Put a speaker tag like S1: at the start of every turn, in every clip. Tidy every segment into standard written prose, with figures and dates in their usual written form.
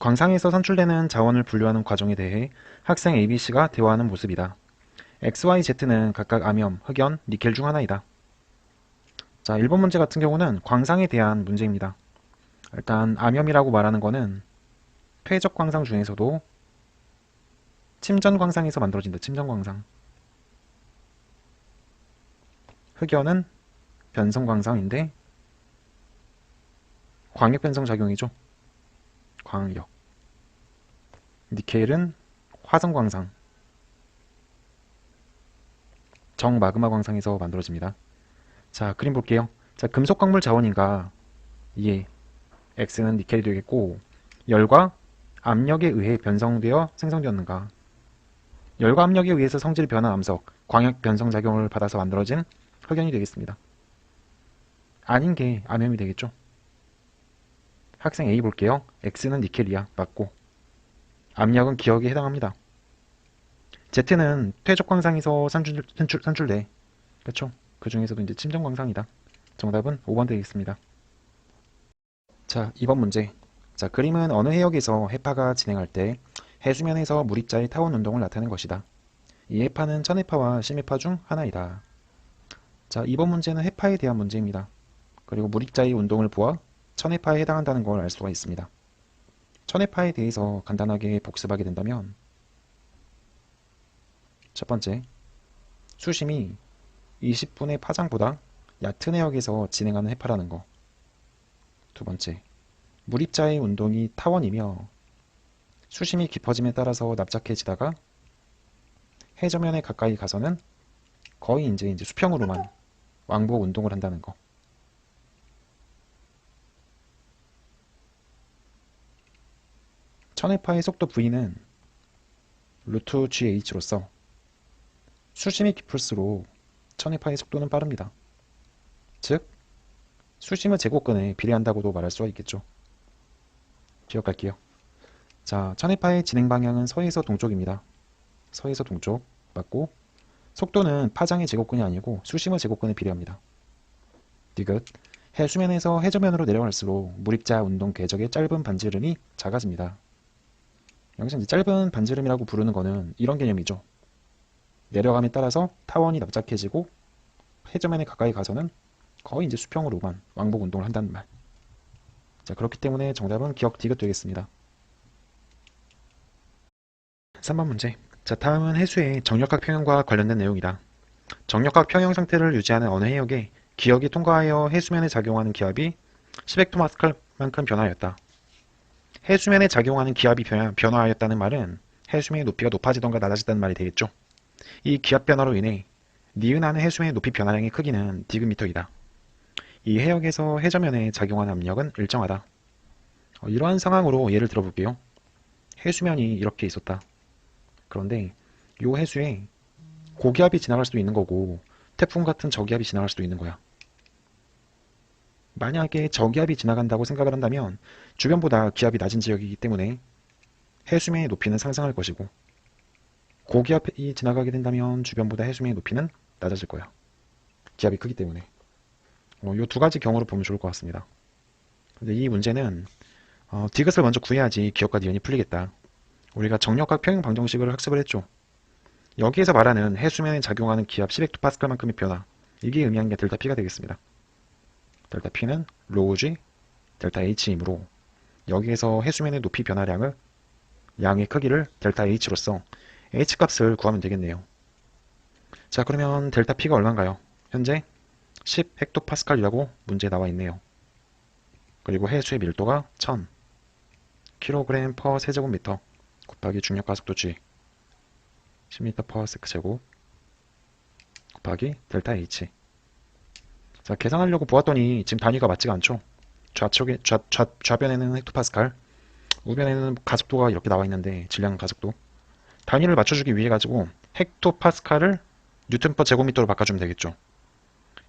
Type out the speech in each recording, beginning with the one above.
S1: 광상에서 산출되는 자원을 분류하는 과정에 대해 학생 ABC가 대화하는 모습이다. XYZ는 각각 암염, 흑연, 니켈 중 하나이다. 자, 1번 문제 같은 경우는 광상에 대한 문제입니다. 일단 암염이라고 말하는 거는 퇴적 광상 중에서도 침전 광상에서 만들어진다. 침전 광상. 흑연은 변성 광상인데 광역 변성 작용이죠. 광역. 니켈은 화성 광상, 정마그마 광상에서 만들어집니다. 자, 그림 볼게요. 자, 금속 광물 자원인가? 이게 X는 니켈이 되겠고, 열과 압력에 의해 변성되어 생성되었는가? 열과 압력에 의해서 성질 변화 암석, 광역 변성 작용을 받아서 만들어진 흑연이 되겠습니다. 아닌 게 암염이 되겠죠. 학생 A 볼게요. X는 니켈이야. 맞고. 압력은 기억에 해당합니다. Z는 퇴적 광상에서 산출돼. 그렇죠? 그 중에서도 이제 침전 광상이다. 정답은 5번 되겠습니다. 자, 2번 문제. 자, 그림은 어느 해역에서 해파가 진행할 때 해수면에서 물입자의 타원 운동을 나타낸 것이다. 이 해파는 천해파와 심해파 중 하나이다. 자, 2번 문제는 해파에 대한 문제입니다. 그리고 물입자의 운동을 보아 천해파에 해당한다는 걸 알 수가 있습니다. 천해파에 대해서 간단하게 복습하게 된다면 첫 번째, 수심이 20분의 파장보다 얕은 해역에서 진행하는 해파라는 거. 두 번째, 물입자의 운동이 타원이며 수심이 깊어짐에 따라서 납작해지다가 해저면에 가까이 가서는 거의 이제 수평으로만 왕복 운동을 한다는 거. 천해파의 속도 V는 루트 GH로서 수심이 깊을수록 천해파의 속도는 빠릅니다. 즉, 수심의 제곱근에 비례한다고도 말할 수가 있겠죠. 기억할게요. 자, 천해파의 진행 방향은 서에서 동쪽입니다. 서에서 동쪽 맞고, 속도는 파장의 제곱근이 아니고 수심의 제곱근에 비례합니다. 디귿. 해수면에서 해저면으로 내려갈수록 물입자 운동 궤적의 짧은 반지름이 작아집니다. 여기서 이제 짧은 반지름이라고 부르는 거는 이런 개념이죠. 내려감에 따라서 타원이 납작해지고 해저면에 가까이 가서는 거의 이제 수평으로만 왕복 운동을 한다는 말. 자, 그렇기 때문에 정답은 기억 디귿 되겠습니다. 3번 문제. 자, 다음은 해수의 정력학 평형과 관련된 내용이다. 정력학 평형 상태를 유지하는 어느 해역에 기역이 통과하여 해수면에 작용하는 기압이 10헥토파스칼만큼 변화하였다. 해수면에 작용하는 기압이 변화하였다는 말은 해수면의 높이가 높아지던가 낮아지다는 말이 되겠죠. 이 기압 변화로 인해 니은하는 해수면의 높이 변화량의 크기는 디귿미터이다. 이 해역에서 해저면에 작용하는 압력은 일정하다. 이러한 상황으로 예를 들어볼게요. 해수면이 이렇게 있었다. 그런데 이 해수에 고기압이 지나갈 수도 있는 거고 태풍 같은 저기압이 지나갈 수도 있는 거야. 만약에 저기압이 지나간다고 생각을 한다면 주변보다 기압이 낮은 지역이기 때문에 해수면의 높이는 상승할 것이고 고기압이 지나가게 된다면 주변보다 해수면의 높이는 낮아질 거야. 기압이 크기 때문에. 이 두 가지 경우로 보면 좋을 것 같습니다. 근데 이 문제는 디귿을 먼저 구해야지 기역과 니은이 풀리겠다. 우리가 정력학 평형 방정식을 학습을 했죠. 여기에서 말하는 해수면에 작용하는 기압 10헥토파스칼만큼의 변화, 이게 의미하는 게 델타 P가 되겠습니다. 델타 P는 로우 G, 델타 H이므로 여기에서 해수면의 높이 변화량을 양의 크기를 델타 H로서 H 값을 구하면 되겠네요. 자, 그러면 델타 P가 얼마인가요? 현재 10헥토파스칼이라고 문제에 나와 있네요. 그리고 해수의 밀도가 1000 kg per 세제곱미터 곱하기 중력 가속도 G 10m per sec 제곱 곱하기 델타 H. 자, 계산하려고 보았더니 지금 단위가 맞지가 않죠. 좌변에는 헥토파스칼, 우변에는 가속도가 이렇게 나와 있는데 질량 가속도. 단위를 맞춰주기 위해 가지고 헥토파스칼을 뉴턴 퍼 제곱미터로 바꿔주면 되겠죠.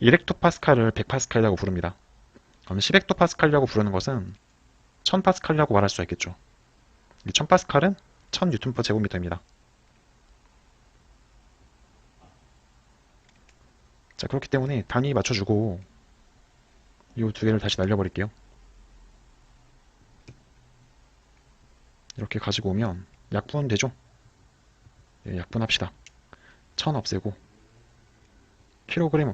S1: 1헥토파스칼을 100파스칼이라고 부릅니다. 그럼 10헥토파스칼이라고 부르는 것은 1000파스칼이라고 말할 수 있겠죠. 1000파스칼은 1000 뉴턴 퍼 제곱미터입니다. 자, 그렇기 때문에 단위 맞춰주고 이 두 개를 다시 날려버릴게요. 이렇게 가지고 오면 약분 되죠? 예, 약분합시다. 1000 없애고 킬로그램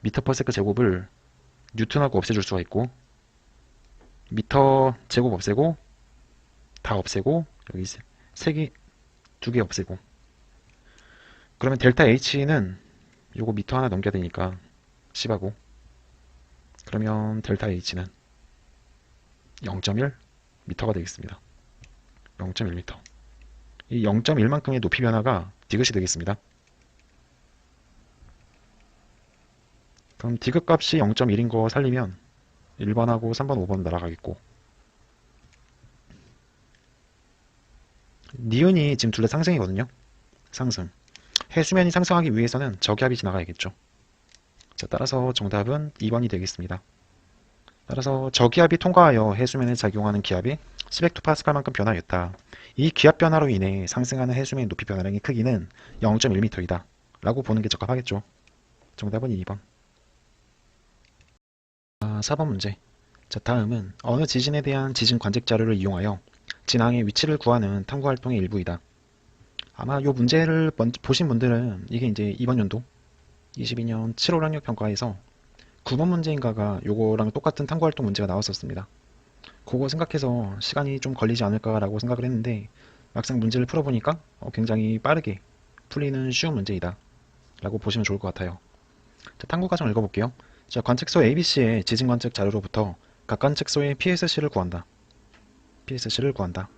S1: 미터 퍼 세크 제곱을 뉴턴하고 없애줄 수가 있고, 미터 제곱 없애고 다 없애고 여기 세개 두 개 없애고, 그러면 델타 H는 요거 미터 하나 넘겨야 되니까 10하고, 그러면 델타 H는 0.1 미터가 되겠습니다. 0.1 미터. 이 0.1만큼의 높이 변화가 디귿이 되겠습니다. 그럼 디귿 값이 0.1인 거 살리면 1번하고 3번, 5번 날아가겠고, 니은이 지금 둘 다 상승이거든요. 상승. 해수면이 상승하기 위해서는 저기압이 지나가야겠죠. 자, 따라서 정답은 2번이 되겠습니다. 따라서 저기압이 통과하여 해수면에 작용하는 기압이 10헥토파스칼만큼 변화했다. 이 기압 변화로 인해 상승하는 해수면의 높이 변화량의 크기는 0.1m이다 라고 보는 게 적합하겠죠. 정답은 2번. 4번 문제. 자, 다음은 어느 지진에 대한 지진 관측 자료를 이용하여 진앙의 위치를 구하는 탐구 활동의 일부이다. 아마 이 문제를 보신 분들은 이게 이제 이번 연도 22년 7월 학력 평가에서 9번 문제인가가 요거랑 똑같은 탐구 활동 문제가 나왔었습니다. 그거 생각해서 시간이 좀 걸리지 않을까라고 생각을 했는데, 막상 문제를 풀어보니까 굉장히 빠르게 풀리는 쉬운 문제이다 라고 보시면 좋을 것 같아요. 자, 탐구 과정 읽어볼게요. 자, 관측소 ABC의 지진 관측 자료로부터 각 관측소의 PSC를 구한다. PSC를 구한다.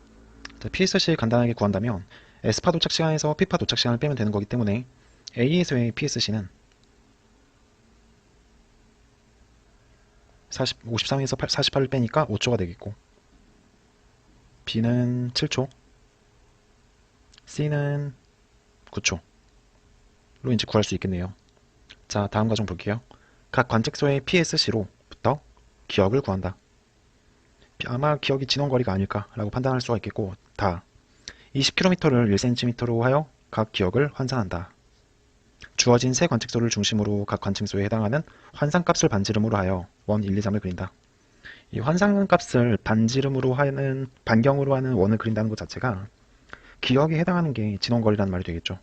S1: 자, PSC 간단하게 구한다면 S파 도착 시간에서 P파 도착 시간을 빼면 되는 거기 때문에 A에서의 PSC는 53에서 48을 빼니까 5초가 되겠고, B는 7초, C는 9초로 이제 구할 수 있겠네요. 자, 다음 과정 볼게요. 각 관측소의 PSC로부터 기억을 구한다. 아마 기억이 진원거리가 아닐까라고 판단할 수가 있겠고, 다 20km를 1cm로 하여 각 기억을 환산한다. 주어진 세 관측소를 중심으로 각 관측소에 해당하는 환산값을 반지름으로 하여 원 1, 2, 3을 그린다. 이 환산값을 반경으로 하는 원을 그린다는 것 자체가 기억에 해당하는 게 진원거리라는 말이 되겠죠.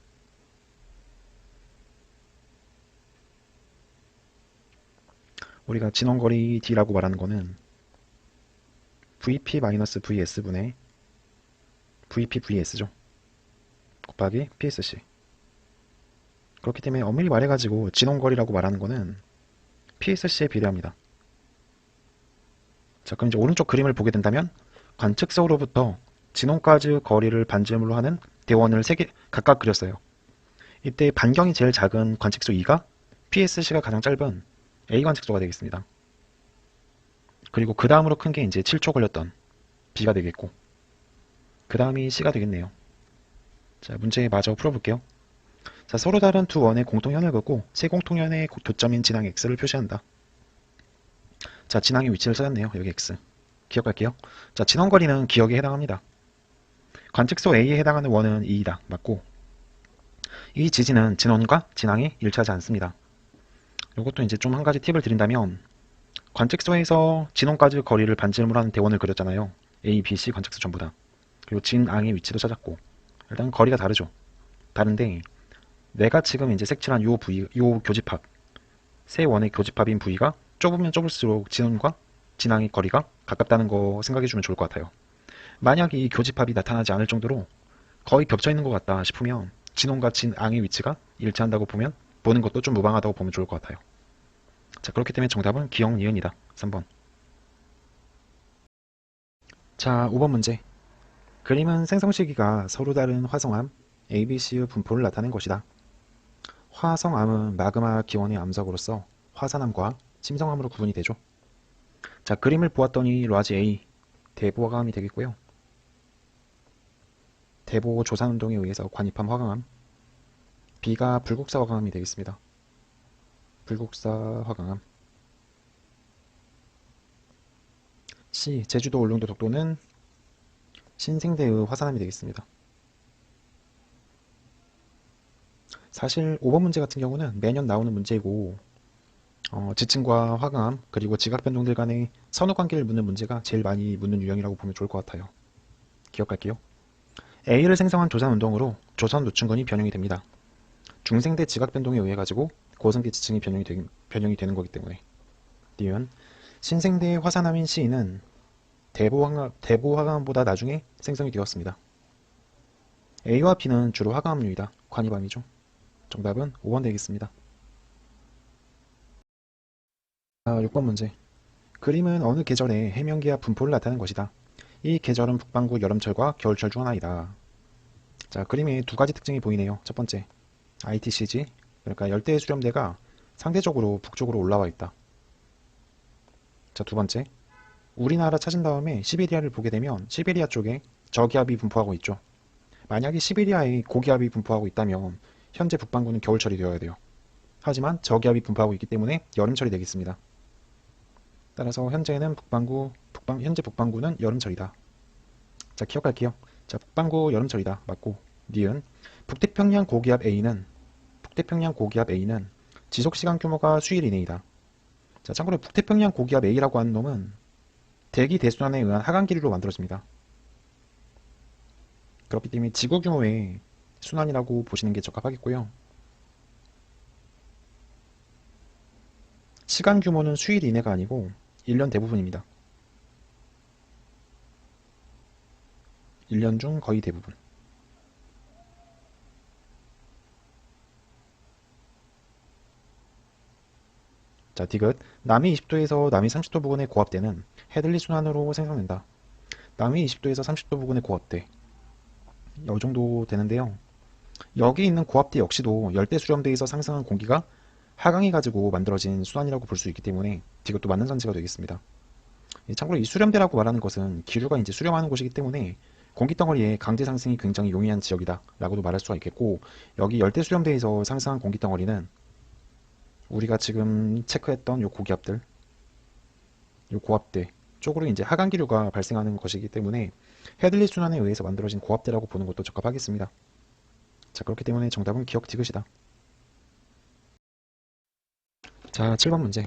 S1: 우리가 진원거리 D라고 말하는 거는 VP-VS분의 VP-VS죠. 곱하기 PSC. 그렇기 때문에 엄밀히 말해가지고 진원거리라고 말하는 거는 PSC에 비례합니다. 자, 그럼 이제 오른쪽 그림을 보게 된다면 관측소로부터 진원까지 거리를 반지름으로 하는 대원을 3개 각각 그렸어요. 이때 반경이 제일 작은 관측소 2가 PSC가 가장 짧은 A 관측소가 되겠습니다. 그리고 그 다음으로 큰 게 이제 7초 걸렸던 B가 되겠고, 그 다음이 C가 되겠네요. 자, 문제 마저 풀어볼게요. 자, 서로 다른 두 원의 공통현을 긋고 세 공통현의 교점인 진앙 X를 표시한다. 자, 진앙의 위치를 찾았네요. 여기 X. 기억할게요. 자, 진원거리는 기억에 해당합니다. 관측소 A에 해당하는 원은 2이다. 맞고, 이 지진은 진원과 진앙이 일치하지 않습니다. 이것도 이제 좀 한 가지 팁을 드린다면, 관측소에서 진원까지 거리를 반지름으로 하는 대원을 그렸잖아요. A, B, C 관측소 전부 다. 그리고 진앙의 위치도 찾았고, 일단 거리가 다르죠. 다른데 내가 지금 이제 색칠한 요 부위, 요 교집합, 세 원의 교집합인 부위가 좁으면 좁을수록 진원과 진앙의 거리가 가깝다는 거 생각해 주면 좋을 것 같아요. 만약 이 교집합이 나타나지 않을 정도로 거의 겹쳐 있는 것 같다 싶으면 진원과 진앙의 위치가 일치한다고 보는 것도 좀 무방하다고 보면 좋을 것 같아요. 자, 그렇기 때문에 정답은 기억 니은이다. 3번. 자, 5번 문제. 그림은 생성 시기가 서로 다른 화성암 ABC의 분포를 나타낸 것이다. 화성암은 마그마 기원의 암석으로서 화산암과 침성암으로 구분이 되죠. 자, 그림을 보았더니 라지 A 대보화강암이 되겠고요. 대보 조산운동에 의해서 관입한 화강암, B가 불국사 화강암이 되겠습니다. 불국사 화강암. C 제주도 울릉도 독도는 신생대의 화산암이 되겠습니다. 사실 5번 문제 같은 경우는 매년 나오는 문제이고 지층과 화강암 그리고 지각 변동들 간의 선후 관계를 묻는 문제가 제일 많이 묻는 유형이라고 보면 좋을 것 같아요. 기억할게요. A를 생성한 조산 운동으로 조선 노충근이 변형이 됩니다. 중생대 지각 변동에 의해 가지고 고성대 지층이 변형이 되는 거기 때문에. 니은 신생대의 화산암인 C는 대보화강암보다 나중에 생성이 되었습니다. A와 B는 주로 화강암류이다. 관이밤이죠. 정답은 5번 되겠습니다. 6번 문제. 그림은 어느 계절의 해명기와 분포를 나타내는 것이다. 이 계절은 북반구 여름철과 겨울철 중 하나이다. 자, 그림에 두 가지 특징이 보이네요. 첫 번째, ITCG, 그러니까 열대의 수렴대가 상대적으로 북쪽으로 올라와 있다. 자, 두 번째, 우리나라 찾은 다음에 시베리아를 보게 되면 시베리아 쪽에 저기압이 분포하고 있죠. 만약에 시베리아에 고기압이 분포하고 있다면 현재 북반구는 겨울철이 되어야 돼요. 하지만 저기압이 분포하고 있기 때문에 여름철이 되겠습니다. 따라서 현재 북반구는 여름철이다. 자, 기억할게요. 자, 북반구 여름철이다. 맞고, 니은 북태평양 고기압 A는 지속시간 규모가 수일 이내이다. 자, 참고로 북태평양 고기압 A라고 하는 놈은 대기 대순환에 의한 하강기류로 만들어집니다. 그렇기 때문에 지구 규모의 순환이라고 보시는 게 적합하겠고요. 시간 규모는 수일 이내가 아니고 1년 대부분입니다. 1년 중 거의 대부분. 자, 디귿. 남이 20도에서 남이 30도 부근의 고압대는 해들리 순환으로 생성된다. 남이 20도에서 30도 부근의 고압대. 이 정도 되는데요. 여기 있는 고압대 역시도 열대 수렴대에서 상승한 공기가 하강이 가지고 만들어진 순환이라고 볼 수 있기 때문에 디귿도 맞는 선지가 되겠습니다. 참고로 이 수렴대라고 말하는 것은 기류가 이제 수렴하는 곳이기 때문에 공기덩어리의 강제 상승이 굉장히 용이한 지역이다 라고도 말할 수가 있겠고, 여기 열대 수렴대에서 상승한 공기덩어리는 우리가 지금 체크했던 요 고기압들, 요 고압대 쪽으로 이제 하강기류가 발생하는 것이기 때문에 헤들리 순환에 의해서 만들어진 고압대라고 보는 것도 적합하겠습니다. 자, 그렇기 때문에 정답은 기억 디귿이다. 자, 7번 문제.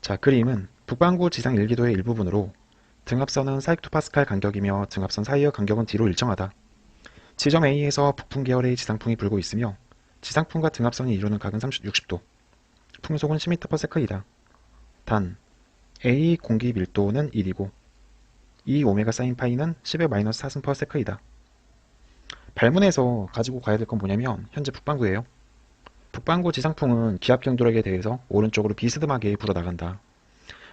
S1: 자, 그림은 북반구 지상 일기도의 일부분으로 등압선은 4헥토파스칼 간격이며 등압선 사이의 간격은 뒤로 일정하다. 지점 A에서 북풍 계열의 지상풍이 불고 있으며 지상풍과 등압선이 이루는 각은 60도, 풍속은 10m/s이다. 단, A 공기 밀도는 1이고 2 오메가 사인 파이는 10의 마이너스 4승/s이다. 발문에서 가지고 가야 될 건 뭐냐면 현재 북반구예요. 북반구 지상풍은 기압 경도력에 대해서 오른쪽으로 비스듬하게 불어나간다.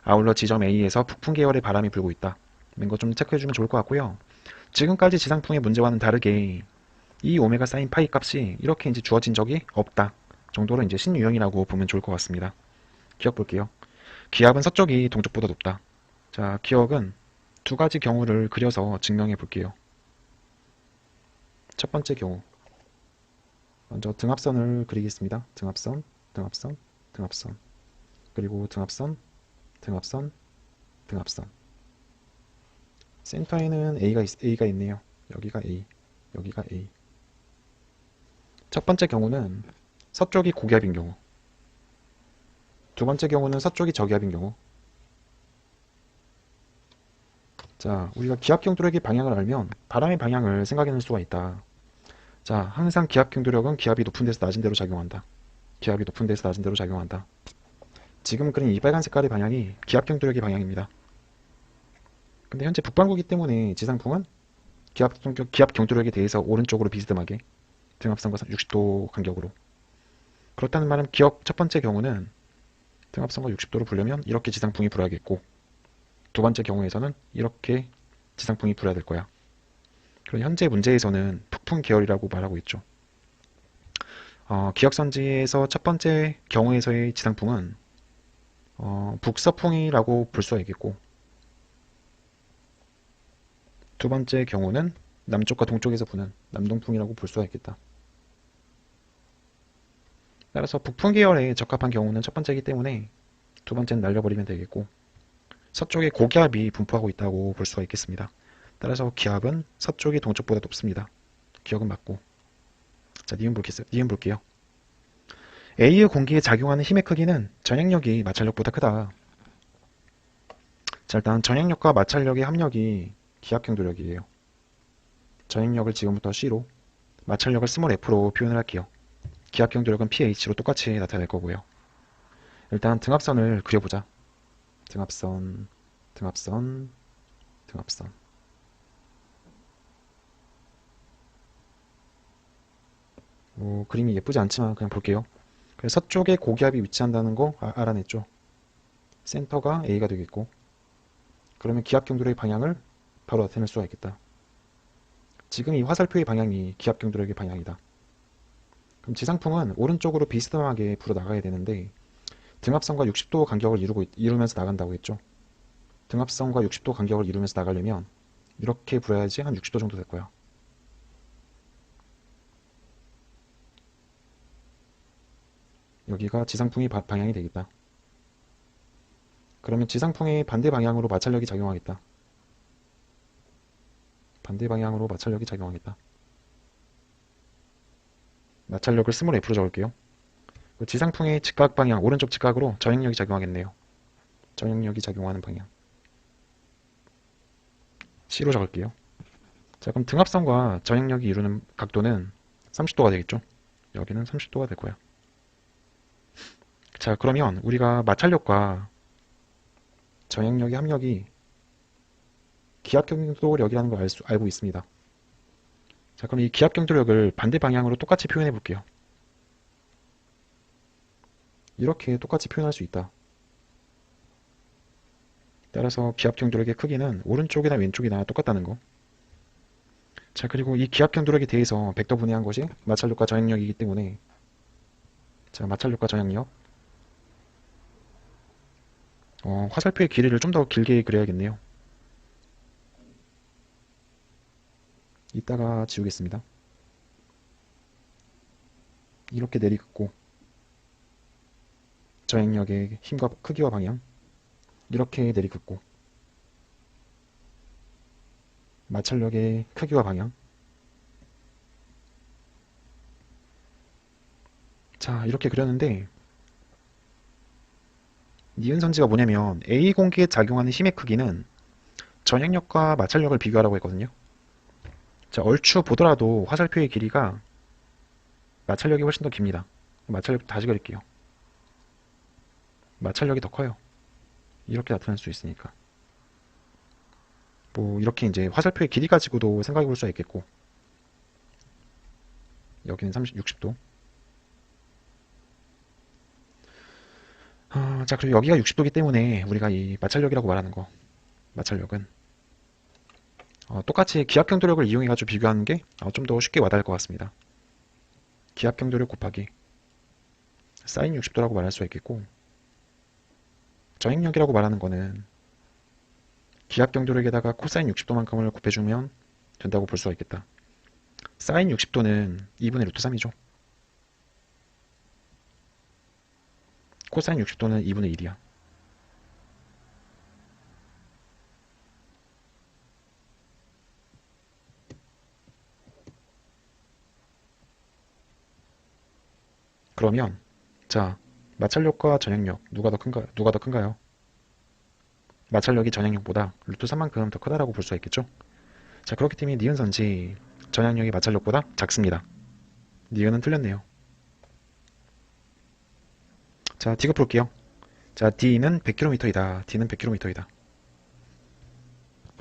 S1: 아울러 지점 A에서 북풍 계열의 바람이 불고 있다. 이런 거 좀 체크해주면 좋을 것 같고요. 지금까지 지상풍의 문제와는 다르게 이 오메가 사인 파이 값이 이렇게 이제 주어진 적이 없다 정도로 이제 신유형이라고 보면 좋을 것 같습니다. 기억 볼게요. 기압은 서쪽이 동쪽보다 높다. 자, 기억은 두 가지 경우를 그려서 증명해 볼게요. 첫 번째 경우, 먼저 등압선을 그리겠습니다. 등압선, 등압선, 등압선, 그리고 등압선, 등압선, 등압선. 센터에는 A가 있네요. 여기가 A, 여기가 A. 첫 번째 경우는 서쪽이 고기압인 경우, 두 번째 경우는 서쪽이 저기압인 경우. 자, 우리가 기압 경도력의 방향을 알면 바람의 방향을 생각해낼 수가 있다. 자, 항상 기압 경도력은 기압이 높은 데서 낮은 데로 작용한다. 기압이 높은 데서 낮은 데로 작용한다. 지금 그린 이 빨간 색깔의 방향이 기압 경도력의 방향입니다. 근데 현재 북반구이기 때문에 지상풍은 기압 경도력에 대해서 오른쪽으로 비스듬하게 등압선과 60도 간격으로. 그렇다는 말은 기억 첫 번째 경우는 등압선과 60도로 불려면 이렇게 지상풍이 불어야겠고, 두 번째 경우에서는 이렇게 지상풍이 불어야 될 거야. 그럼 현재 문제에서는 북풍 계열이라고 말하고 있죠. 기억선지에서 첫 번째 경우에서의 지상풍은 북서풍이라고 볼 수가 있겠고, 두 번째 경우는 남쪽과 동쪽에서 부는 남동풍이라고 볼 수가 있겠다. 따라서 북풍 계열에 적합한 경우는 첫 번째이기 때문에 두 번째는 날려버리면 되겠고, 서쪽에 고기압이 분포하고 있다고 볼 수가 있겠습니다. 따라서 기압은 서쪽이 동쪽보다 높습니다. 기억은 맞고. 자, 니은 볼게요. A의 공기에 작용하는 힘의 크기는 전행력이 마찰력보다 크다. 자, 일단 전행력과 마찰력의 합력이 기압경도력이에요. 전행력을 지금부터 C로, 마찰력을 스몰 f로 표현을 할게요. 기압경도력은 pH로 똑같이 나타낼 거고요. 일단 등압선을 그려보자. 등압선, 등압선, 등압선. 그림이 예쁘지 않지만 그냥 볼게요. 그래서 서쪽에 고기압이 위치한다는 거 알아냈죠. 센터가 A가 되겠고, 그러면 기압경도력의 방향을 바로 나타낼 수가 있겠다. 지금 이 화살표의 방향이 기압경도력의 방향이다. 그럼 지상풍은 오른쪽으로 비스듬하게 불어 나가야 되는데 등압선과 60도 간격을 이루면서 나간다고 했죠. 등압선과 60도 간격을 이루면서 나가려면 이렇게 불어야지 한 60도 정도 될 거야. 여기가 지상풍의 방향이 되겠다. 그러면 지상풍의 반대 방향으로 마찰력이 작용하겠다. 반대 방향으로 마찰력이 작용하겠다. 마찰력을 스몰 F로 적을게요. 지상풍의 직각 방향, 오른쪽 직각으로 전행력이 작용하겠네요. 전행력이 작용하는 방향. C로 적을게요. 자, 그럼 등압선과 전행력이 이루는 각도는 30도가 되겠죠? 여기는 30도가 될 거야. 자, 그러면 우리가 마찰력과 전행력의 합력이 기압경도력이라는 걸 알고 있습니다. 자, 그럼 이 기압경도력을 반대 방향으로 똑같이 표현해 볼게요. 이렇게 똑같이 표현할 수 있다. 따라서 기압경도력의 크기는 오른쪽이나 왼쪽이나 똑같다는 거. 자, 그리고 이 기압경도력에 대해서 벡터 분해한 것이 마찰력과 전행력이기 때문에, 자, 마찰력과 전행력. 화살표의 길이를 좀 더 길게 그려야겠네요. 이따가 지우겠습니다. 이렇게 내리긋고 전행력의 힘과 크기와 방향, 이렇게 내리긋고 마찰력의 크기와 방향. 자, 이렇게 그렸는데 니은선지가 뭐냐면 A 공기에 작용하는 힘의 크기는 전행력과 마찰력을 비교하라고 했거든요. 자, 얼추 보더라도 화살표의 길이가 마찰력이 훨씬 더 깁니다. 마찰력 다시 그릴게요. 마찰력이 더 커요. 이렇게 나타날 수 있으니까. 이렇게 이제 화살표의 길이 가지고도 생각해 볼 수가 있겠고, 여기는 60도. 자, 그리고 여기가 60도기 때문에 우리가 이 마찰력이라고 말하는 거, 마찰력은 똑같이 기압경도력을 이용해가지고 비교하는 게 좀 더 쉽게 와닿을 것 같습니다. 기압경도력 곱하기 사인 60도라고 말할 수가 있겠고, 전행력이라고 말하는 거는 기압경도력에다가 코사인 60도만큼을 곱해주면 된다고 볼 수가 있겠다. 사인 60도는 2분의 루트 3이죠. 코사인 60도는 2분의 1이야. 그러면 자, 마찰력과 전행력 누가 더 큰가요? 마찰력이 전행력보다 루트 3만큼 더 크다라고 볼 수가 있겠죠? 자, 그렇기 때문에 니은선지 전향력이 마찰력보다 작습니다. 니은은 틀렸네요. 자, D급 볼게요. 자, D는 100km이다. D는 100km이다.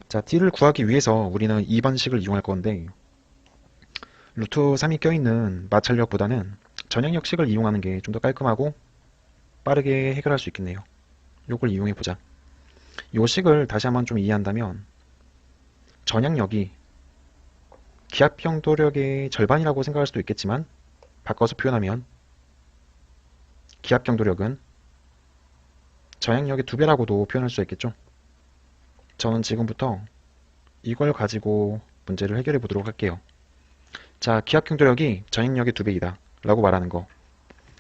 S1: 자, D를 구하기 위해서 우리는 2번식을 이용할 건데, 루트 3이 껴있는 마찰력보다는 전향력식을 이용하는 게 좀 더 깔끔하고 빠르게 해결할 수 있겠네요. 요걸 이용해 보자. 요 식을 다시 한번 좀 이해한다면, 전향력이 기압경도력의 절반이라고 생각할 수도 있겠지만, 바꿔서 표현하면 기압경도력은 전향력의 2배라고도 표현할 수 있겠죠. 저는 지금부터 이걸 가지고 문제를 해결해 보도록 할게요. 자, 기압경도력이 전행력의 2배이다 라고 말하는 거.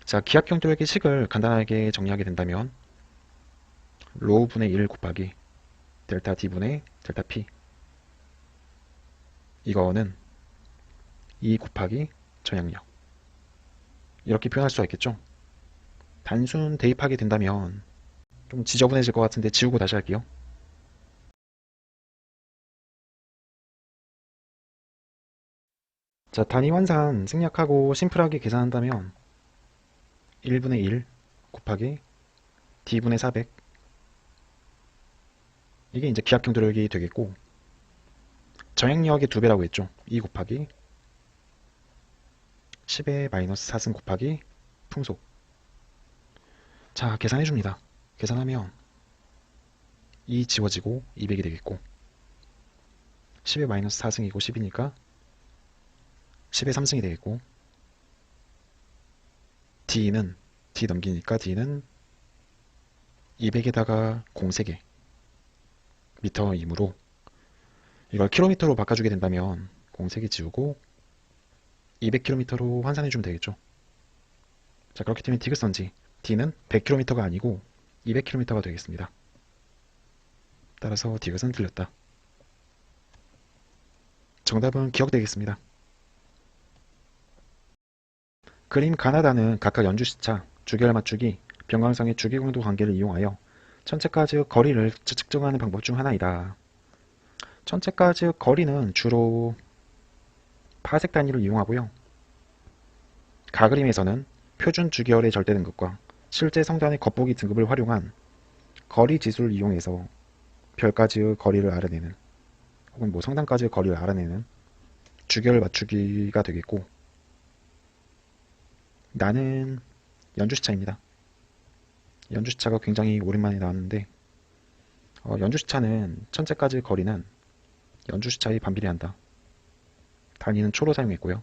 S1: 자, 기압경도력의 식을 간단하게 정리하게 된다면 로우 분의 1 곱하기 델타 D분의 델타 P, 이거는 2 곱하기 전향력, 이렇게 표현할 수가 있겠죠. 단순 대입하게 된다면 좀 지저분해질 것 같은데 지우고 다시 할게요. 자, 단위 환산 생략하고 심플하게 계산한다면 1분의 1 곱하기 d분의 400, 이게 이제 기하격 도력이 되겠고, 정액력의 2배라고 했죠. 2 곱하기 10의 마이너스 4승 곱하기 풍속. 자, 계산해줍니다. 계산하면 2 지워지고 200이 되겠고, 10의 마이너스 4승이고 10이니까 10의 3승이 되겠고, D는 D 넘기니까 D는 200에다가 0세개 미터이므로 이걸 킬로미터로 바꿔주게 된다면 0세개 지우고 200km로 환산해주면 되겠죠. 자, 그렇기 때문에 디귿선지 D는 100km가 아니고 200km가 되겠습니다. 따라서 디귿은 틀렸다. 정답은 기억되겠습니다. 그림 가나다는 각각 연주시차, 주결 맞추기, 변광성의 주기강도 관계를 이용하여 천체가즉 거리를 측정하는 방법 중 하나이다. 천체가즉 거리는 주로 파색 단위를 이용하고요. 가그림에서는 표준 주기열의 절대 등급과 실제 성단의 겉보기 등급을 활용한 거리 지수를 이용해서 별까지의 거리를 알아내는, 혹은 뭐 성단까지의 거리를 알아내는 주기열 맞추기가 되겠고, 나는 연주시차입니다. 연주시차가 굉장히 오랜만에 나왔는데, 연주시차는 천체까지의 거리는 연주시차에 반비례한다. 단위는 초로 사용했고요.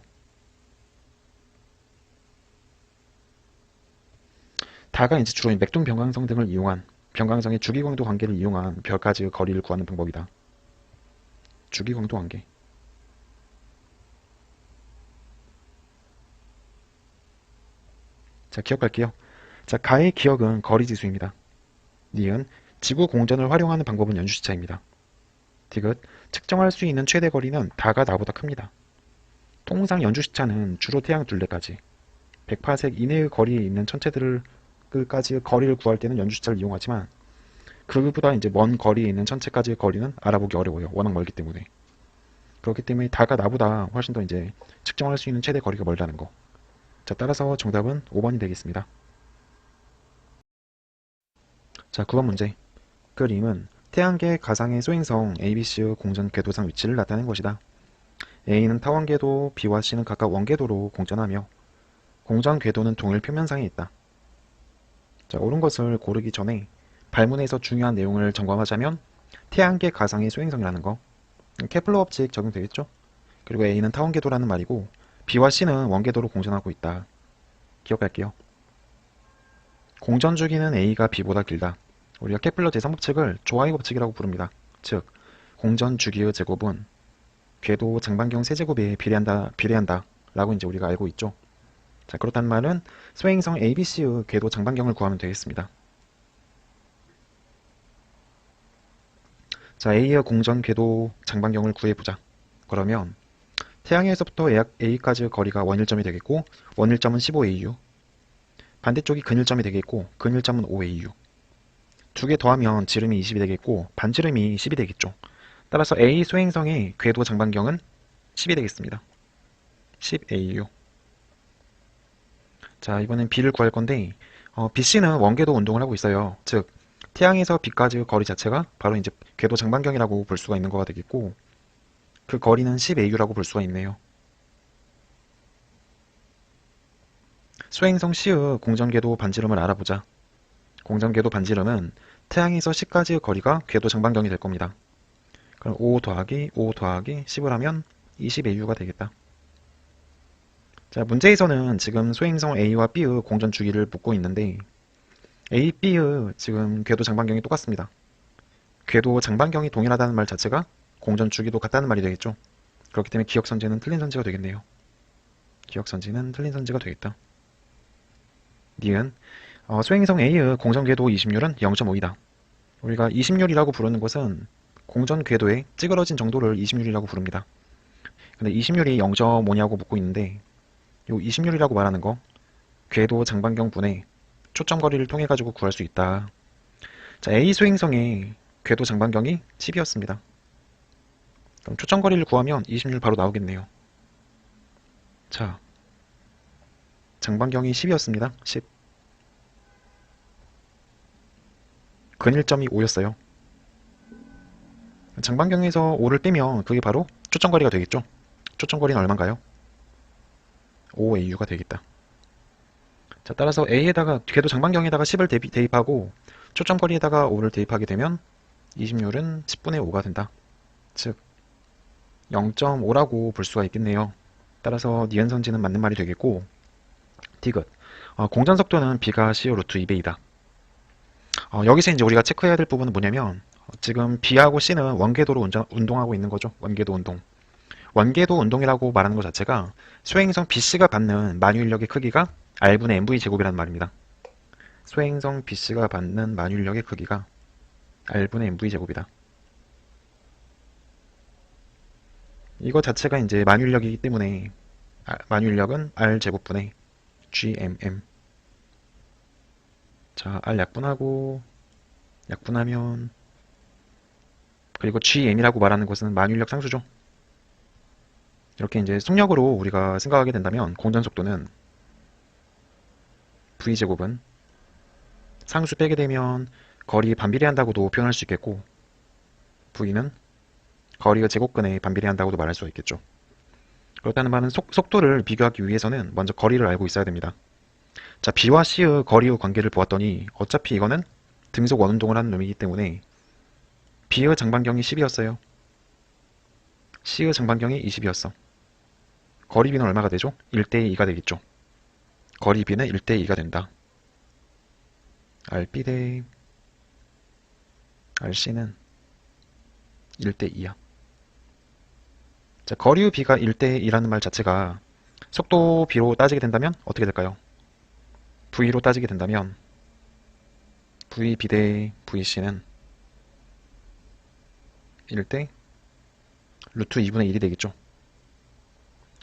S1: 다가 이제 주로 맥동 변광성 등을 이용한, 변광성의 주기광도 관계를 이용한 별까지의 거리를 구하는 방법이다. 주기광도 관계. 자, 기억할게요. 자, 가의 기억은 거리지수입니다. 니은 지구 공전을 활용하는 방법은 연주시차입니다. 디귿 측정할 수 있는 최대 거리는 다가 나보다 큽니다. 통상 연주시차는 주로 태양 둘레까지 100파색 이내의 거리에 있는 천체들을 까지의 거리를 구할 때는 연주시차를 이용하지만, 그보다 이제 먼 거리에 있는 천체까지의 거리는 알아보기 어려워요. 워낙 멀기 때문에. 그렇기 때문에 다가 나보다 훨씬 더 이제 측정할 수 있는 최대 거리가 멀다는 거. 자, 따라서 정답은 5번이 되겠습니다. 자, 9번 문제. 그림은 태양계 가상의 소행성 ABC의 공전 궤도상 위치를 나타낸 것이다. A는 타원궤도, B와 C는 각각 원궤도로 공전하며 공전 궤도는 동일 표면상에 있다. 자, 옳은 것을 고르기 전에 발문에서 중요한 내용을 점검하자면, 태양계 가상의 소행성이라는 거, 케플러 법칙 적용되겠죠? 그리고 A는 타원궤도라는 말이고, B와 C는 원궤도로 공전하고 있다. 기억할게요. 공전 주기는 A가 B보다 길다. 우리가 케플러 제3법칙을 조하의 법칙이라고 부릅니다. 즉, 공전 주기의 제곱은 궤도 장반경 세제곱에 비례한다 라고 이제 우리가 알고 있죠. 자, 그렇단 말은 소행성 ABC의 궤도 장반경을 구하면 되겠습니다. 자, A의 공전 궤도 장반경을 구해보자. 그러면 태양에서부터 A까지의 거리가 원일점이 되겠고, 원일점은 15AU, 반대쪽이 근일점이 되겠고, 근일점은 5AU. 두 개 더하면 지름이 20이 되겠고, 반지름이 10이 되겠죠. 따라서 A 소행성의 궤도 장반경은 10이 되겠습니다. 10AU. 자, 이번엔 B를 구할 건데, BC는 원궤도 운동을 하고 있어요. 즉, 태양에서 B까지의 거리 자체가 바로 이제 궤도 장반경이라고 볼 수가 있는 거가 되겠고, 그 거리는 10AU라고 볼 수가 있네요. 소행성 C의 공전궤도 반지름을 알아보자. 공전궤도 반지름은 태양에서 C까지의 거리가 궤도 장반경이 될 겁니다. 그럼 5 더하기 5 더하기 10을 하면 20AU가 되겠다. 자, 문제에서는 지금 소행성 A와 B의 공전 주기를 묻고 있는데, A, B의 지금 궤도 장반경이 똑같습니다. 궤도 장반경이 동일하다는 말 자체가 공전 주기도 같다는 말이 되겠죠. 그렇기 때문에 기억선지는 틀린 선지가 되겠네요. 기억선지는 틀린 선지가 되겠다. 니은 소행성 A의 공전 궤도 20률은 0.5이다. 우리가 20률이라고 부르는 것은 공전 궤도의 찌그러진 정도를 20률이라고 부릅니다. 근데 20률이 0.5냐고 묻고 있는데, 요 20률이라고 말하는 거, 궤도 장반경 분의 초점거리를 통해 가지고 구할 수 있다. 자, A 수행성의 궤도 장반경이 10이었습니다. 그럼 초점거리를 구하면 26 바로 나오겠네요. 자, 장반경이 10이었습니다. 10. 근일점이 5였어요. 장반경에서 5를 빼면 그게 바로 초점거리가 되겠죠. 초점거리는 얼마인가요? 5AU가 되겠다. 자, 따라서 A에다가 궤도 장반경에다가 10을 대입하고 초점거리에다가 5를 대입하게 되면 26은 10분의 5가 된다. 즉 0.5라고 볼 수가 있겠네요. 따라서 니은선지는 맞는 말이 되겠고, 디귿. 공전속도는 B가 CO 루트 2배이다. 여기서 이제 우리가 체크해야 될 부분은 뭐냐면, 지금 B하고 C는 원궤도로 운동하고 있는 거죠. 원궤도 운동. 원궤도 운동이라고 말하는 것 자체가 소행성 BC가 받는 만유인력의 크기가 R분의 MV 제곱이라는 말입니다. 소행성 BC가 받는 만유인력의 크기가 R분의 MV 제곱이다. 이거 자체가 이제 만유인력이기 때문에 만유인력은 R 제곱분의 GMM. 자, R 약분하면 그리고 GM이라고 말하는 것은 만유인력 상수죠. 이렇게 이제 속력으로 우리가 생각하게 된다면 공전 속도는 V제곱은 상수 빼게 되면 거리 반비례한다고도 표현할 수 있겠고, V는 거리가 제곱근에 반비례한다고도 말할 수가 있겠죠. 그렇다는 말은 속도를 비교하기 위해서는 먼저 거리를 알고 있어야 됩니다. 자, B와 C의 거리의 관계를 보았더니 어차피 이거는 등속 원운동을 하는 놈이기 때문에 B의 장반경이 10이었어요. C의 장반경이 20이었어. 거리 B는 얼마가 되죠? 1대 2가 되겠죠. 거리 B는 1대 2가 된다. RB 대 RC는 1대 2야. 자, 거리의 B가 1대 2라는 말 자체가 속도 B로 따지게 된다면 어떻게 될까요? V로 따지게 된다면 VB 대 VC는 1대 루트 2분의 1이 되겠죠.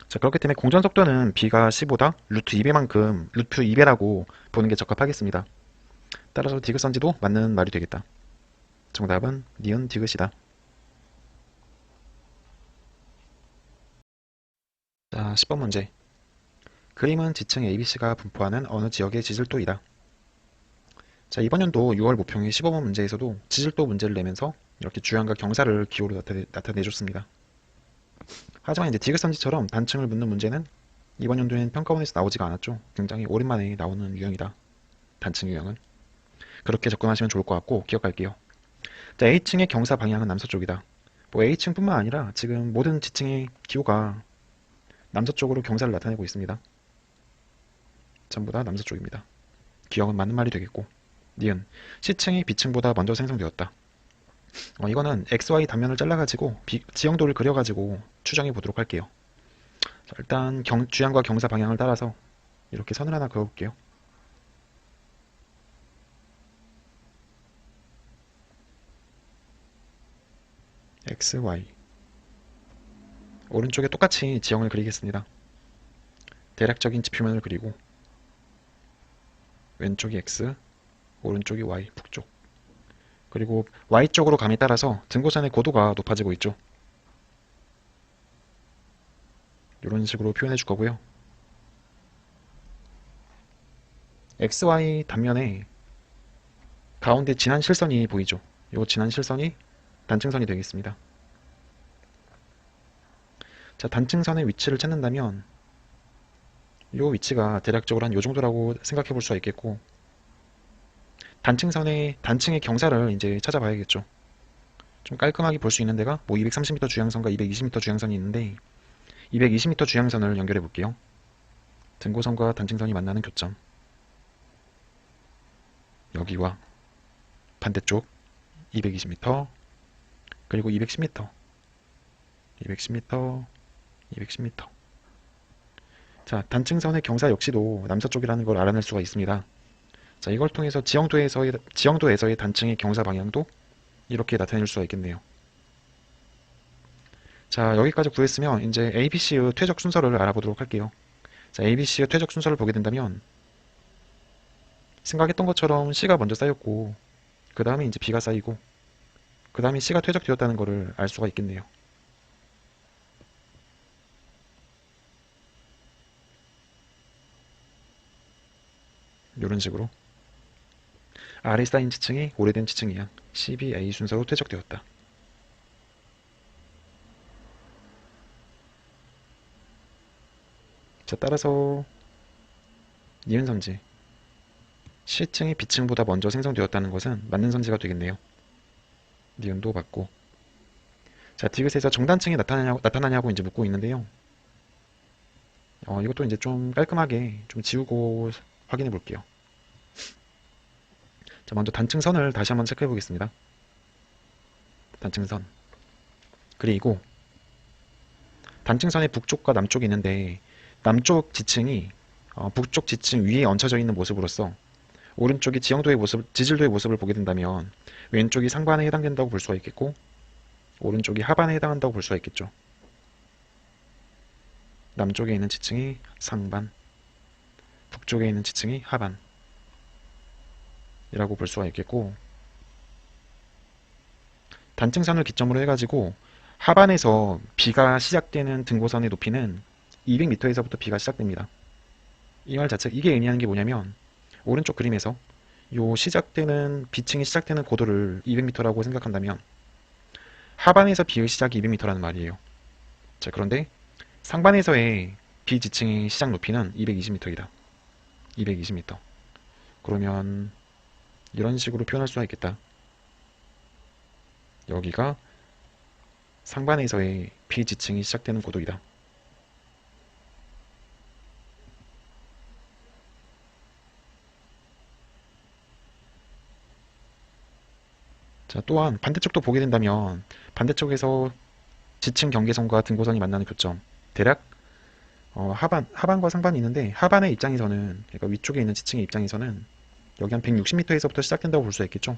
S1: 자, 그렇기 때문에 공전 속도는 B가 C보다 루트 2배만큼 루트 2배라고 보는 게 적합하겠습니다. 따라서 디귿선지도 맞는 말이 되겠다. 정답은 니은 디귿이다. 자, 10번 문제. 그림은 지층 ABC가 분포하는 어느 지역의 지질도이다. 자, 이번 연도 6월 모평의 15번 문제에서도 지질도 문제를 내면서 이렇게 주양과 경사를 기호로 나타내줬습니다. 하지만 이제 디귿선지처럼 단층을 묻는 문제는 이번 연도에는 평가원에서 나오지가 않았죠. 굉장히 오랜만에 나오는 유형이다. 단층 유형은. 그렇게 접근하시면 좋을 것 같고 기억할게요. 자, A층의 경사 방향은 남서쪽이다. 뭐 A층뿐만 아니라 지금 모든 지층의 기호가 남서쪽으로 경사를 나타내고 있습니다. 전부 다 남서쪽입니다. 기억은 맞는 말이 되겠고, 니은 C층이 B층보다 먼저 생성되었다. 이거는 XY 단면을 잘라가지고 지형도를 그려가지고 추정해 보도록 할게요. 자, 일단 주양과 경사 방향을 따라서 이렇게 선을 하나 그어볼게요. X, Y. 오른쪽에 똑같이 지형을 그리겠습니다. 대략적인 지표면을 그리고 왼쪽이 X, 오른쪽이 Y, 북쪽. 그리고 Y쪽으로 감에 따라서 등고선의 고도가 높아지고 있죠. 이런 식으로 표현해 줄 거고요. XY 단면에 가운데 진한 실선이 보이죠. 이 진한 실선이 단층선이 되겠습니다. 자, 단층선의 위치를 찾는다면 이 위치가 대략적으로 한 이 정도라고 생각해 볼 수가 있겠고, 단층의 경사를 이제 찾아봐야겠죠. 좀 깔끔하게 볼 수 있는 데가 뭐 230m 주양선과 220m 주양선이 있는데 220m 주양선을 연결해 볼게요. 등고선과 단층선이 만나는 교점. 여기와 반대쪽 220m, 그리고 210m, 210m, 210m. 자, 단층선의 경사 역시도 남서쪽이라는 걸 알아낼 수가 있습니다. 자, 이걸 통해서 지형도에서의 단층의 경사 방향도 이렇게 나타낼 수가 있겠네요. 자, 여기까지 구했으면 이제 ABC의 퇴적 순서를 알아보도록 할게요. 자, ABC의 퇴적 순서를 보게 된다면 생각했던 것처럼 C가 먼저 쌓였고 그 다음에 이제 B가 쌓이고 그 다음에 C가 퇴적되었다는 것을 알 수가 있겠네요. 이런 식으로 아래 쌓인 지층이 오래된 지층이야. C, B, A 순서로 퇴적되었다. 자, 따라서 니은 선지 C층이 B층보다 먼저 생성되었다는 것은 맞는 선지가 되겠네요. 니은도 맞고. 자, 디귿에서 정단층이 나타나냐고 이제 묻고 있는데요. 이것도 이제 좀 깔끔하게 좀 지우고 확인해 볼게요. 자, 먼저 단층선을 다시 한번 체크해 보겠습니다. 단층선. 그리고 단층선의 북쪽과 남쪽이 있는데 남쪽 지층이 북쪽 지층 위에 얹혀져 있는 모습으로서 오른쪽이 지형도의 모습, 지질도의 모습을 보게 된다면 왼쪽이 상반에 해당된다고 볼 수가 있겠고 오른쪽이 하반에 해당한다고 볼 수가 있겠죠. 남쪽에 있는 지층이 상반, 북쪽에 있는 지층이 하반이라고 볼 수가 있겠고 단층선을 기점으로 해가지고 하반에서 B가 시작되는 등고선의 높이는 200m에서부터 B가 시작됩니다. 이 말 자체, 이게 의미하는 게 뭐냐면 오른쪽 그림에서 요 시작되는 B층이 시작되는 고도를 200m라고 생각한다면 하반에서 B의 시작이 200m라는 말이에요. 자, 그런데 상반에서의 B 지층의 시작 높이는 220m이다. 220m. 그러면 이런 식으로 표현할 수가 있겠다. 여기가 상반에서의 B 지층이 시작되는 고도이다. 자, 또한 반대쪽도 보게 된다면 반대쪽에서 지층 경계선과 등고선이 만나는 교점 대략 하반과 상반이 있는데 하반의 입장에서는 그러니까 위쪽에 있는 지층의 입장에서는 여기 한 160m에서부터 시작된다고 볼 수 있겠죠.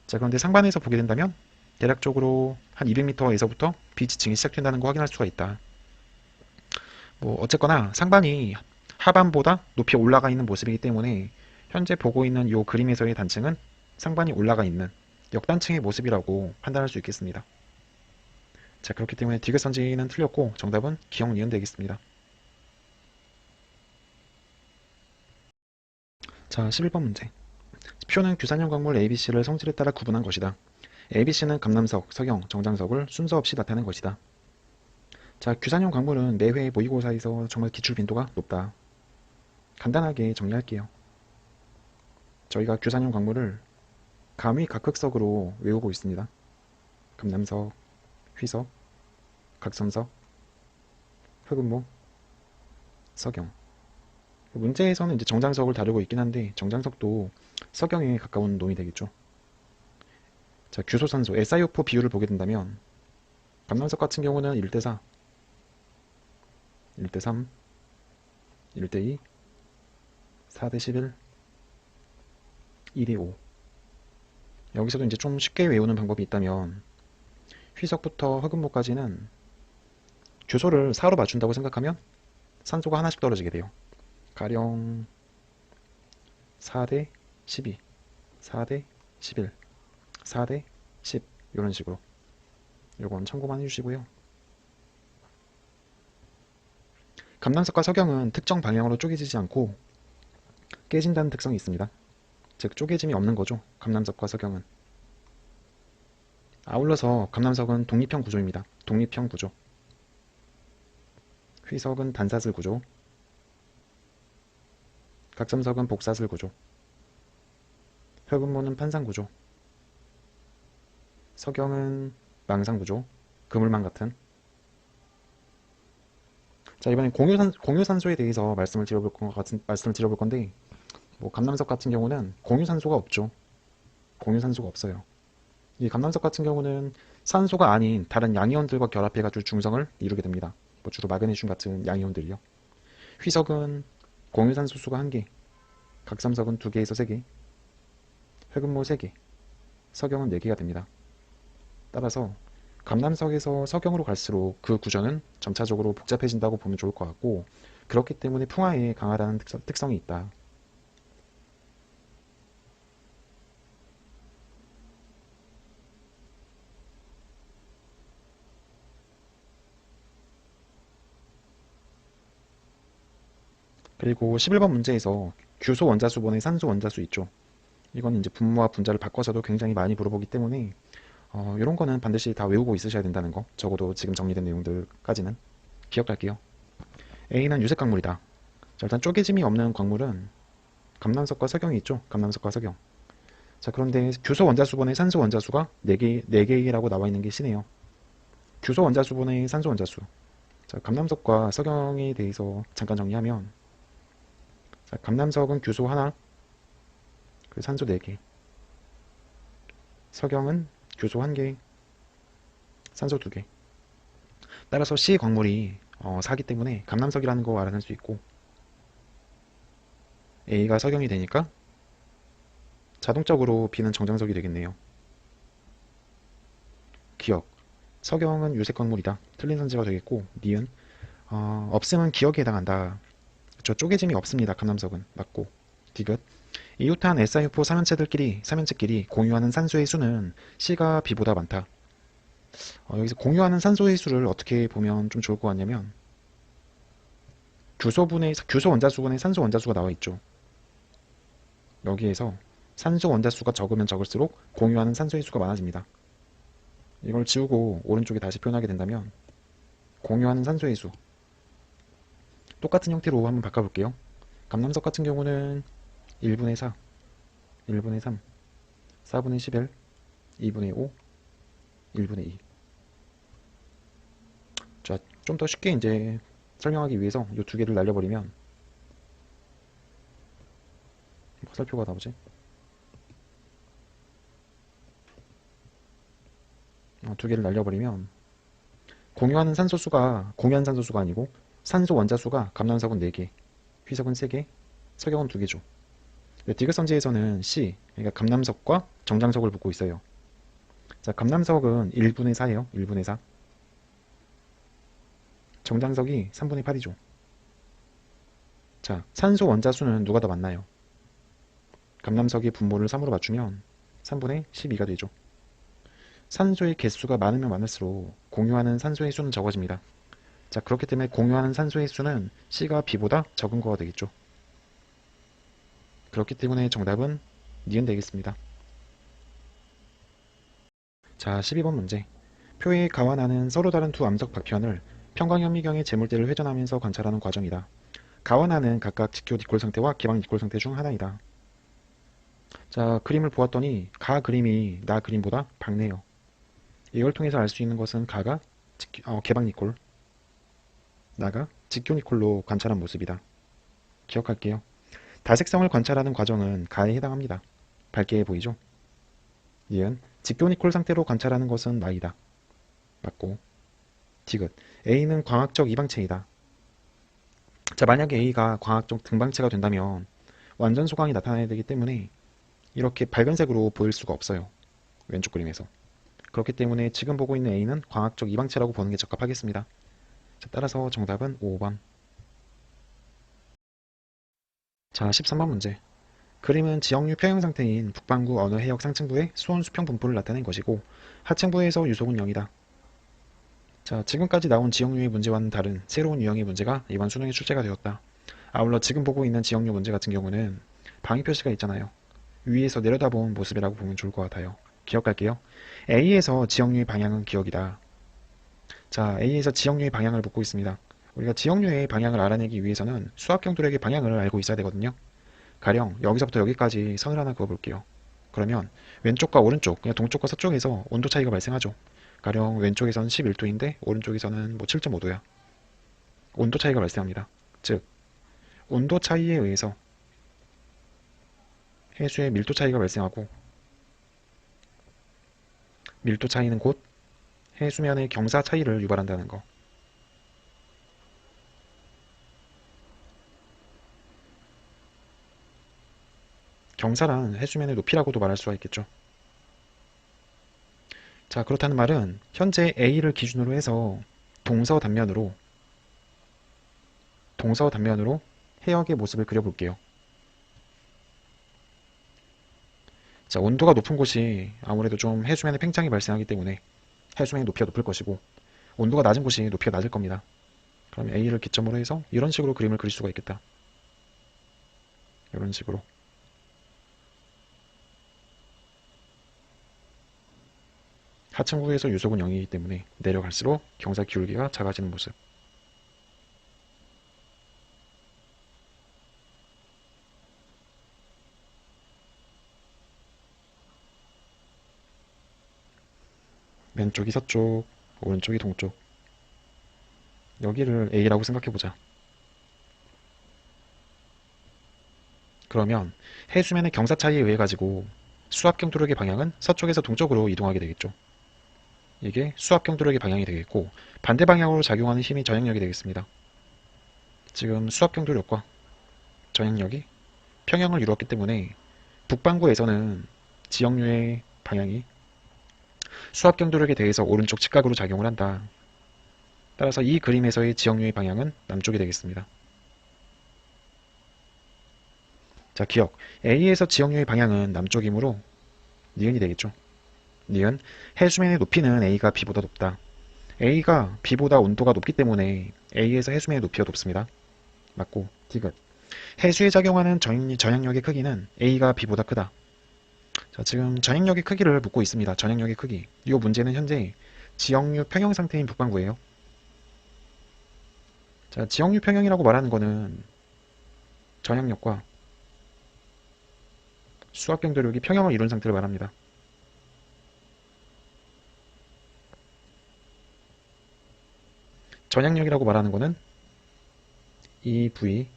S1: 자, 그런데 상반에서 보게 된다면 대략적으로 한 200m에서부터 B 지층이 시작된다는 거 확인할 수가 있다. 뭐 어쨌거나 상반이 하반보다 높이 올라가 있는 모습이기 때문에 현재 보고 있는 이 그림에서의 단층은 상반이 올라가 있는 역단층의 모습이라고 판단할 수 있겠습니다. 자, 그렇기 때문에 디귿선지는 틀렸고 정답은 기억 니은 되겠습니다. 자, 11번 문제. 표는 규산형 광물 ABC를 성질에 따라 구분한 것이다. ABC는 감남석, 석영, 정장석을 순서 없이 나타낸 것이다. 자, 규산형 광물은 매회 모의고사에서 정말 기출 빈도가 높다. 간단하게 정리할게요. 저희가 규산형 광물을 감위 각흑석으로 외우고 있습니다. 감남석, 휘석, 각섬석, 흑음목, 석영. 문제에서는 이제 정장석을 다루고 있긴 한데 정장석도 석영에 가까운 놈이 되겠죠. 자, 규소산소 SiO4 비율을 보게 된다면 감남석 같은 경우는 1대4, 1대3, 1대2, 4대11, 2대5. 여기서도 이제 좀 쉽게 외우는 방법이 있다면 휘석부터 흑음목까지는 규소를 4로 맞춘다고 생각하면 산소가 하나씩 떨어지게 돼요. 가령 4대 12, 4대 11, 4대 10 이런 식으로 이건 참고만 해주시고요. 감남석과 석영은 특정 방향으로 쪼개지지 않고 깨진다는 특성이 있습니다. 즉 쪼개짐이 없는 거죠. 감남석과 석영은. 아울러서 감남석은 독립형 구조입니다. 독립형 구조. 휘석은 단사슬 구조. 각섬석은 복사슬 구조. 흑음모는 판상 구조. 석영은 망상 구조. 그물망 같은. 자, 이번엔 공유산소에 대해서 말씀을 드려볼 건데 뭐 감남석 같은 경우는 공유산소가 없죠. 공유산소가 없어요. 이 감남석 같은 경우는 산소가 아닌 다른 양이온들과 결합해가지고 중성을 이루게 됩니다. 뭐 주로 마그네슘 같은 양이온들이요. 휘석은 공유산소 수가 1개, 각섬석은 2개에서 3개, 흑음모 3개, 석영은 4개가 됩니다. 따라서 감남석에서 석영으로 갈수록 그 구조는 점차적으로 복잡해진다고 보면 좋을 것 같고 그렇기 때문에 풍화에 강하다는 특성이 있다. 그리고 11번 문제에서 규소 원자수분의 산소 원자수 있죠. 이건 이제 분모와 분자를 바꿔서도 굉장히 많이 물어보기 때문에 이런 거는 반드시 다 외우고 있으셔야 된다는 거. 적어도 지금 정리된 내용들까지는 기억할게요. A는 유색 광물이다. 자, 일단 쪼개짐이 없는 광물은 감남석과 석영이 있죠. 감남석과 석영. 자, 그런데 규소 원자수분의 산소 원자수가 4개라고 나와 있는 게 C네요. 규소 원자수분의 산소 원자수. 자, 감남석과 석영에 대해서 잠깐 정리하면, 자, 감남석은 규소 하나, 그 산소 4개. 석영은 규소 1개, 산소 2개. 따라서 C 광물이 4기 때문에 감남석이라는 거 알아낼 수 있고, A가 석영이 되니까 자동적으로 B는 정장석이 되겠네요. 기억. 석영은 유색 광물이다. 틀린 선지가 되겠고, 니은 없음은 기억에 해당한다. 저 쪼개짐이 없습니다. 감남석은 맞고. 디귿. 이웃한 SiO4 삼연체끼리 공유하는 산소의 수는 C가 B보다 많다. 여기서 공유하는 산소의 수를 어떻게 보면 좀 좋을 것 같냐면, 규소 원자수분의 산소 원자수가 나와 있죠. 여기에서 산소 원자수가 적으면 적을수록 공유하는 산소의 수가 많아집니다. 이걸 지우고 오른쪽에 다시 표현하게 된다면, 공유하는 산소의 수. 똑같은 형태로 한번 바꿔볼게요. 감남석 같은 경우는 1분의 4, 1분의 3, 4분의 11, 2분의 5, 1분의 2. 자, 좀 더 쉽게 이제 설명하기 위해서 이 두 개를 날려버리면, 화살표가 나오지? 두 개를 날려버리면, 공유하는 산소수가 아니고, 산소 원자수가 감남석은 4개, 휘석은 3개, 석영은 2개죠. 디귿선지에서는 C, 그러니까 감남석과 정장석을 묻고 있어요. 자, 감남석은 1분의 4예요. 1분의 4. 정장석이 3분의 8이죠. 자, 산소 원자수는 누가 더 많나요? 감남석이 분모를 3으로 맞추면 3분의 12가 되죠. 산소의 개수가 많으면 많을수록 공유하는 산소의 수는 적어집니다. 자, 그렇기 때문에 공유하는 산소의 수는 C가 B보다 적은 거가 되겠죠. 그렇기 때문에 정답은 니은 되겠습니다. 자, 12번 문제. 표에 가와 나는 서로 다른 두 암석 박현을 평광현미경의 재물대를 회전하면서 관찰하는 과정이다. 가와 나는 각각 직교 니콜 상태와 기방 니콜 상태 중 하나이다. 자, 그림을 보았더니 가 그림이 나 그림보다 밝네요. 이걸 통해서 알 수 있는 것은 가가 개방 니콜, 나가 직교 니콜로 관찰한 모습이다. 기억할게요. 다색성을 관찰하는 과정은 가에 해당합니다. 밝게 보이죠? 니은 직교 니콜 상태로 관찰하는 것은 나이다. 맞고. 디귿. A는 광학적 이방체이다. 자, 만약에 A가 광학적 등방체가 된다면 완전 소광이 나타나야 되기 때문에 이렇게 밝은색으로 보일 수가 없어요. 왼쪽 그림에서. 그렇기 때문에 지금 보고 있는 A는 광학적 이방체라고 보는 게 적합하겠습니다. 자, 따라서 정답은 5번. 자, 13번 문제. 그림은 지역류 평형 상태인 북반구 어느 해역 상층부의 수온 수평 분포를 나타낸 것이고 하층부에서 유속은 0이다. 자, 지금까지 나온 지역류의 문제와는 다른 새로운 유형의 문제가 이번 수능에 출제가 되었다. 아울러 지금 보고 있는 지역류 문제 같은 경우는 방위 표시가 있잖아요. 위에서 내려다본 모습이라고 보면 좋을 것 같아요. 기억할게요. A에서 지역류의 방향은 기억이다. 자, A에서 지역류의 방향을 묻고 있습니다. 우리가 지역류의 방향을 알아내기 위해서는 수학경들에게 방향을 알고 있어야 되거든요. 가령 여기서부터 여기까지 선을 하나 그어볼게요. 그러면 왼쪽과 오른쪽, 그냥 동쪽과 서쪽에서 온도 차이가 발생하죠. 가령 왼쪽에서는 11도인데 오른쪽에서는 뭐 7.5도야. 온도 차이가 발생합니다. 즉, 온도 차이에 의해서 해수의 밀도 차이가 발생하고 밀도 차이는 곧 해수면의 경사 차이를 유발한다는 거. 경사란 해수면의 높이라고도 말할 수가 있겠죠. 자, 그렇다는 말은 현재 A를 기준으로 해서 동서단면으로 해역의 모습을 그려볼게요. 자, 온도가 높은 곳이 아무래도 좀 해수면에 팽창이 발생하기 때문에 해수면의 높이가 높을 것이고 온도가 낮은 곳이 높이가 낮을 겁니다. 그럼 A를 기점으로 해서 이런 식으로 그림을 그릴 수가 있겠다. 이런 식으로. 하층구에서 유속은 0이기 때문에 내려갈수록 경사 기울기가 작아지는 모습. 왼쪽이 서쪽, 오른쪽이 동쪽. 여기를 A라고 생각해보자. 그러면 해수면의 경사 차이에 의해 가지고 수압경도력의 방향은 서쪽에서 동쪽으로 이동하게 되겠죠. 이게 수압경도력의 방향이 되겠고, 반대 방향으로 작용하는 힘이 전행력이 되겠습니다. 지금 수압경도력과 전행력이 평형을 이루었기 때문에 북반구에서는 지역류의 방향이 수압경도력에 대해서 오른쪽 직각으로 작용을 한다. 따라서 이 그림에서의 지역류의 방향은 남쪽이 되겠습니다. 자, 기억. A에서 지역류의 방향은 남쪽이므로 니은이 되겠죠. 니은. 해수면의 높이는 A가 B보다 높다. A가 B보다 온도가 높기 때문에 A에서 해수면의 높이가 높습니다. 맞고, 디귿. 해수에 작용하는 전향력의 크기는 A가 B보다 크다. 자, 지금 전향력의 크기를 묻고 있습니다. 전향력의 크기. 이 문제는 현재 지역류 평형 상태인 북반구예요. 자, 지역류 평형이라고 말하는 거는 전향력과 수압경도력이 평형을 이룬 상태를 말합니다. 전향력이라고 말하는 거는 2V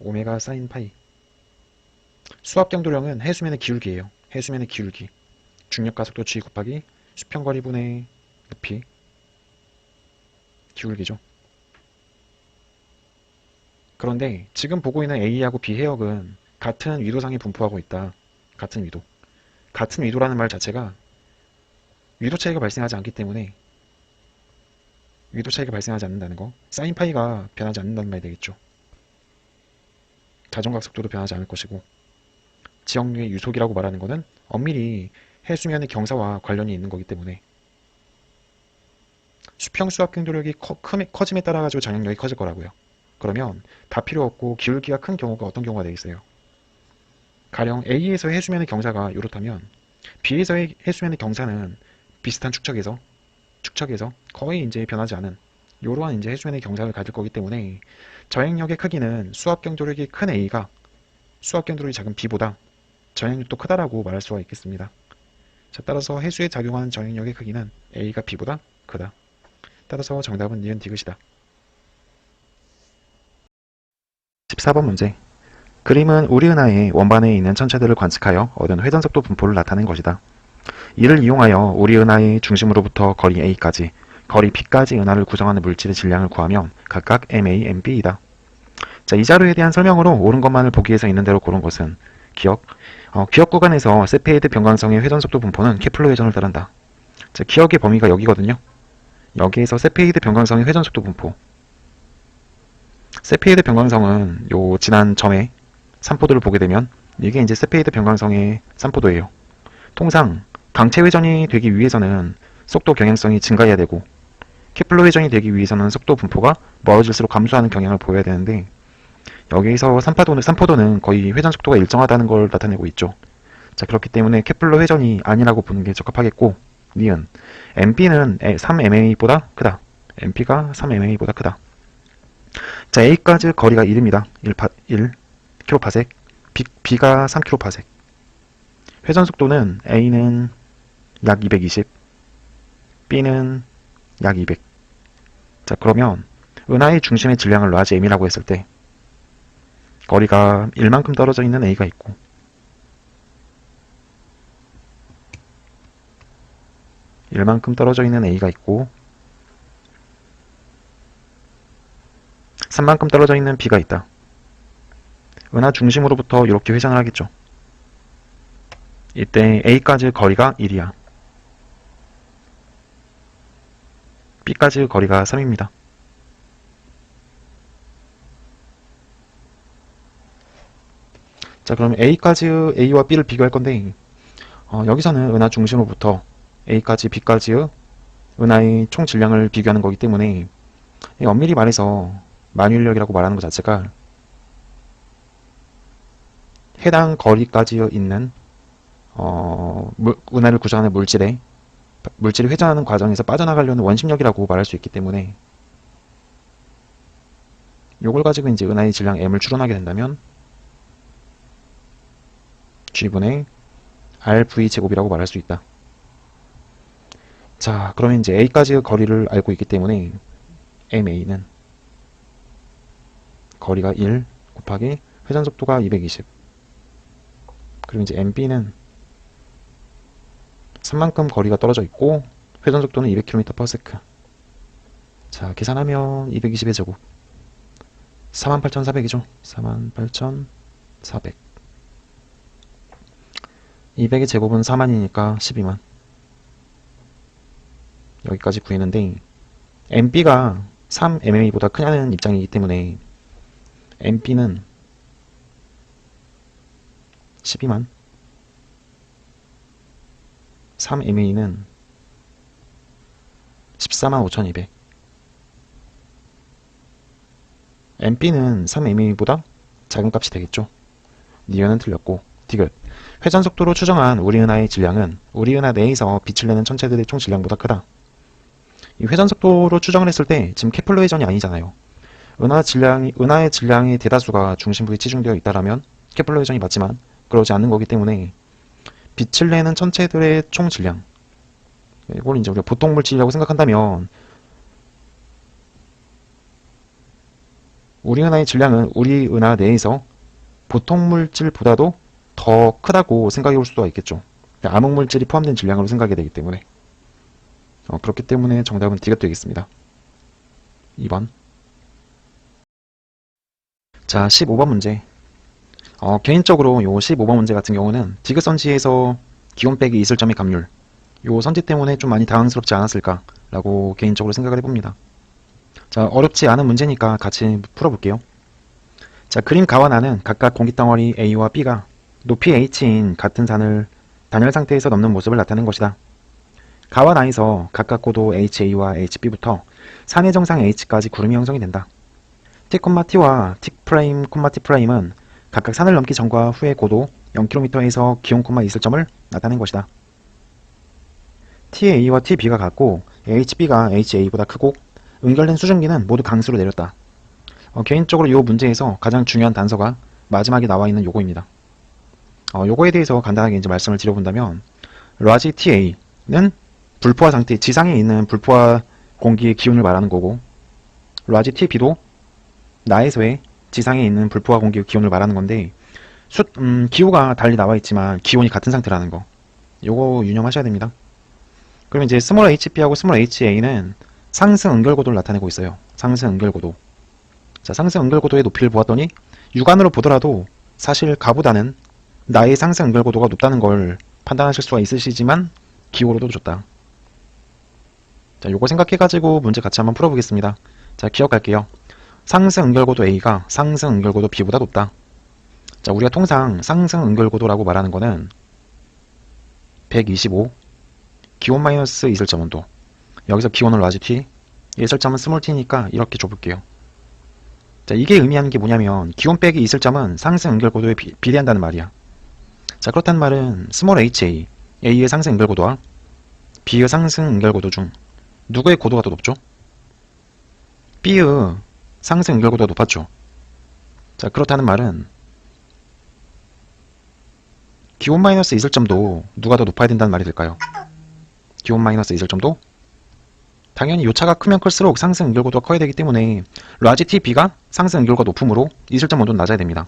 S1: 오메가 사인 파이. 수압경도력은 해수면의 기울기예요. 해수면의 기울기. 중력가속도 g 곱하기 수평거리분의 높이. 기울기죠. 그런데 지금 보고 있는 A하고 B 해역은 같은 위도상에 분포하고 있다. 같은 위도. 같은 위도라는 말 자체가 위도 차이가 발생하지 않기 때문에 위도 차이가 발생하지 않는다는 거. 사인 파이가 변하지 않는다는 말이 되겠죠. 자전각 속도도 변하지 않을 것이고, 지역류의 유속이라고 말하는 것은 엄밀히 해수면의 경사와 관련이 있는 거기 때문에 수평 수압경도력이 커짐에 따라 가지고 전향력이 커질 거라고요. 그러면 다 필요 없고 기울기가 큰 경우가 어떤 경우가 되겠어요? 가령 A에서 해수면의 경사가 이렇다면 B에서의 해수면의 경사는 비슷한 축척에서 거의 이제 변하지 않은 이러한 이제 해수면의 경사를 가질 거기 때문에 저행력의 크기는 수압경도력이 큰 A가 수압경도력이 작은 B보다 저행력도 크다라고 말할 수가 있겠습니다. 자, 따라서 해수에 작용하는 저행력의 크기는 A가 B보다 크다. 따라서 정답은 니은 디귿이다. 14번 문제. 그림은 우리 은하의 원반에 있는 천체들을 관측하여 얻은 회전속도 분포를 나타낸 것이다. 이를 이용하여 우리 은하의 중심으로부터 거리 A까지, 거리 B까지 은하를 구성하는 물질의 질량을 구하면 각각 MA, MB이다. 자, 이 자료에 대한 설명으로 옳은 것만을 보기 위해서 있는 대로 고른 것은 기억. 기억 구간에서 세페이드 변광성의 회전속도 분포는 케플러 회전을 따른다. 자, 기억의 범위가 여기거든요. 여기에서 세페이드 변광성의 회전속도 분포. 세페이드 변광성은 요 지난 점에 산포도를 보게 되면 이게 이제 세페이드 변광성의 산포도예요. 통상 강체 회전이 되기 위해서는 속도 경향성이 증가해야 되고 케플러 회전이 되기 위해서는 속도 분포가 멀어질수록 감소하는 경향을 보여야 되는데 여기에서 산포도는 거의 회전 속도가 일정하다는 걸 나타내고 있죠. 자, 그렇기 때문에 케플러 회전이 아니라고 보는 게 적합하겠고, 니은 MP는 3MA보다 크다. MP가 3MA보다 크다. 자, A까지 거리가 1입니다. 1 kpc, B가 3 kpc. 회전 속도는 A는 약 220, B는 약 200. 자, 그러면 은하의 중심의 질량을 라지 M이라고 했을 때 거리가 1만큼 떨어져 있는 A가 있고 떨어져 있는 A가 있고 3만큼 떨어져 있는 B가 있다. 은하 중심으로부터 이렇게 회전을 하겠죠. 이때 A까지 거리가 1이야. B까지 거리가 3입니다. 자, 그럼 A와 B를 비교할 건데 여기서는 은하 중심으로부터 A까지 B까지의 은하의 총 질량을 비교하는 거기 때문에 엄밀히 말해서 만유인력이라고 말하는 것 자체가 해당 거리까지 있는 은하를 구성하는 물질이 회전하는 과정에서 빠져나가려는 원심력이라고 말할 수 있기 때문에 요걸 가지고 이제 은하의 질량 m을 추론하게 된다면 G분의 RV 제곱이라고 말할 수 있다. 자, 그러면 이제 A까지의 거리를 알고 있기 때문에 MA는 거리가 1 곱하기 회전 속도가 220. 그리고 이제 MB는 산만큼 거리가 떨어져 있고 회전 속도는 200km/s. 자, 계산하면 220의 제곱 48,400이죠. 48,400. 200의 제곱은 4만이니까 12만. 여기까지 구했는데 MB가 3mm보다 크냐는 입장이기 때문에 MB는 12만, 3mm는 145,200. MB는 3mm보다 작은 값이 되겠죠. 니은은 틀렸고 디귿. 회전 속도로 추정한 우리 은하의 질량은 우리 은하 내에서 빛을 내는 천체들의 총 질량보다 크다. 이 회전 속도로 추정을 했을 때 지금 케플러 회전이 아니잖아요. 은하의 질량의 대다수가 중심부에 치중되어 있다라면 케플러 회전이 맞지만 그러지 않는 거기 때문에 빛을 내는 천체들의 총 질량, 이걸 이제 우리가 보통 물질이라고 생각한다면 우리 은하의 질량은 우리 은하 내에서 보통 물질보다도 더 크다고 생각해 볼 수가 있겠죠. 암흑 물질이 포함된 질량으로 생각이 되기 때문에 그렇기 때문에 정답은 D가 되겠습니다. 2번. 자, 15번 문제. 개인적으로 요 15번 문제 같은 경우는 디귿 선지에서 기온 빼기 있을 점의 감률, 요 선지 때문에 좀 많이 당황스럽지 않았을까 라고 개인적으로 생각을 해봅니다. 자, 어렵지 않은 문제니까 같이 풀어볼게요. 자, 그림 가와 나는 각각 공기덩어리 A와 B가 높이 H인 같은 산을 단열 상태에서 넘는 모습을 나타낸 것이다. 가와 나에서 각각 고도 HA와 HB부터 산의 정상 H까지 구름이 형성이 된다. T,T와 T',T'은 각각 산을 넘기 전과 후의 고도 0km에서 기온, 있을 점을 나타낸 것이다. TA와 TB가 같고 HB가 HA보다 크고 응결된 수증기는 모두 강수로 내렸다. 개인적으로 이 문제에서 가장 중요한 단서가 마지막에 나와 있는 요거입니다. 요거에 대해서 간단하게 이제 말씀을 드려본다면 라지 TA는 불포화 상태, 지상에 있는 불포화 공기의 기온을 말하는 거고 라지 TB도 나에서의 지상에 있는 불포화 공기의 기온을 말하는 건데 기호가 달리 나와 있지만 기온이 같은 상태라는 거, 요거 유념하셔야 됩니다. 그럼 이제 스몰 HB하고 스몰 HA는 상승 응결고도를 나타내고 있어요. 상승 응결고도. 자, 상승 응결고도의 높이를 보았더니 육안으로 보더라도 사실 가보다는 나의 상승 응결고도가 높다는 걸 판단하실 수가 있으시지만 기호로도 줬다. 자, 요거 생각해가지고 문제 같이 한번 풀어보겠습니다. 자, 기억할게요. 상승 응결고도 A가 상승 응결고도 B보다 높다. 자, 우리가 통상 상승 응결고도라고 말하는 거는 125, 기온 마이너스 있을 점 온도. 여기서 기온은 라지 T, 있을 점은 스몰 t니까 이렇게 줘볼게요. 자, 이게 의미하는 게 뭐냐면 기온 빼기 있을 점은 상승 응결고도에 비례한다는 말이야. 자, 그렇다는 말은 스몰 HA, A의 상승 응결고도와 B의 상승 응결고도 중 누구의 고도가 더 높죠? B의 상승 응결고도가 높았죠. 자, 그렇다는 말은 기온 마이너스 있을 점도 누가 더 높아야 된다는 말이 될까요? 기온 마이너스 있을 점도 당연히 요 차가 크면 클수록 상승 응결고도가 커야 되기 때문에 라지 TB가 상승 응결고가 높으므로 있을 점 온도는 낮아야 됩니다.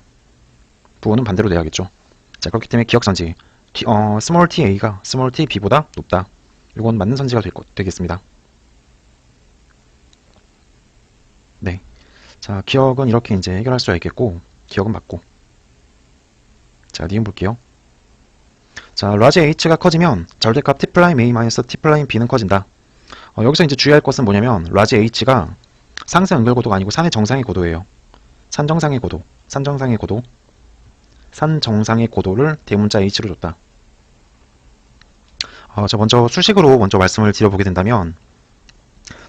S1: 부호는 반대로 돼야겠죠. 자, 그렇기 때문에 기억선지 스몰 TA가 스몰 TB보다 높다. 이건 맞는 선지가 되겠습니다. 네. 자, 기억은 이렇게 이제 해결할 수가 있겠고 기억은 맞고. 자, 니은 볼게요. 자, 라지 H가 커지면 절대값 T'A-T'B는 커진다. 여기서 이제 주의할 것은 뭐냐면 라지 H가 상승 응결고도가 아니고 산의 정상의 고도예요. 산 정상의 고도, 산 정상의 고도, 산 정상의 고도를 대문자 H로 줬다. 자, 먼저 수식으로 먼저 말씀을 드려보게 된다면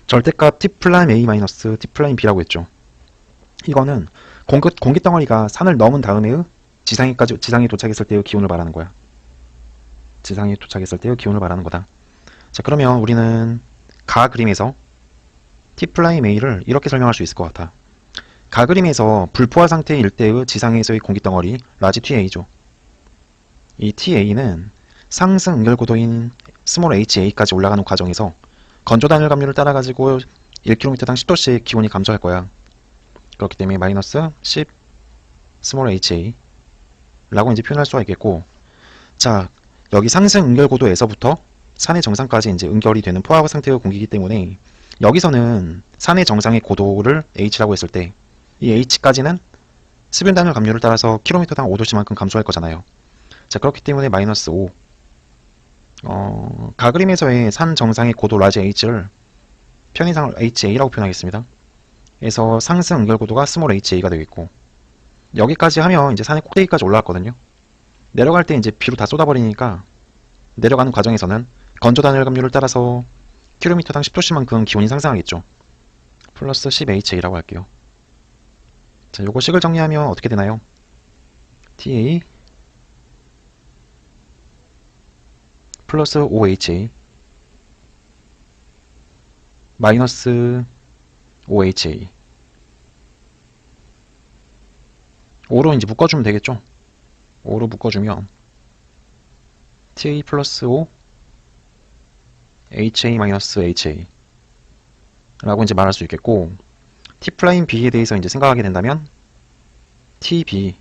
S1: 절대값 T'A-T'B라고 했죠. 이거는 공기덩어리가 산을 넘은 다음에의 지상에 도착했을 때의 기온을 말하는 거야. 지상에 도착했을 때의 기온을 말하는 거다. 자, 그러면 우리는 가 그림에서 T'A를 이렇게 설명할 수 있을 것 같아. 가 그림에서 불포화 상태일 때의 지상에서의 공기덩어리 라지 TA죠. 이 TA는 상승 응결고도인 스몰 HA까지 올라가는 과정에서 건조 단열 감류를 따라가지고 1km당 10도씩 기온이 감소할 거야. 그렇기 때문에 마이너스 10 스몰 HA 라고 이제 표현할 수가 있겠고, 자, 여기 상승 응결고도에서부터 산의 정상까지 이제 응결이 되는 포화 상태의 공기이기 때문에 여기서는 산의 정상의 고도를 H라고 했을 때 이 H까지는 수변 단열 감류를 따라서 km당 5도씩만큼 감소할 거잖아요. 자, 그렇기 때문에 마이너스 5. 가 그림에서의 산 정상의 고도 라지 H를 편의상을 HA라고 표현하겠습니다. 그래서 상승 응결고도가 스몰 HA가 되겠고, 여기까지 하면 이제 산의 꼭대기까지 올라왔거든요. 내려갈 때 이제 비로 다 쏟아버리니까 내려가는 과정에서는 건조 단열 감류를 따라서 km당 10도씩만큼 기온이 상승하겠죠. 플러스 10HA라고 할게요. 자, 요거 식을 정리하면 어떻게 되나요? TA 플러스 5HA 마이너스 5HA 5로 이제 묶어주면 되겠죠? 5로 묶어주면 TA 플러스 5 HA 마이너스 HA 라고 이제 말할 수 있겠고, T'B에 대해서 이제 생각하게 된다면 TB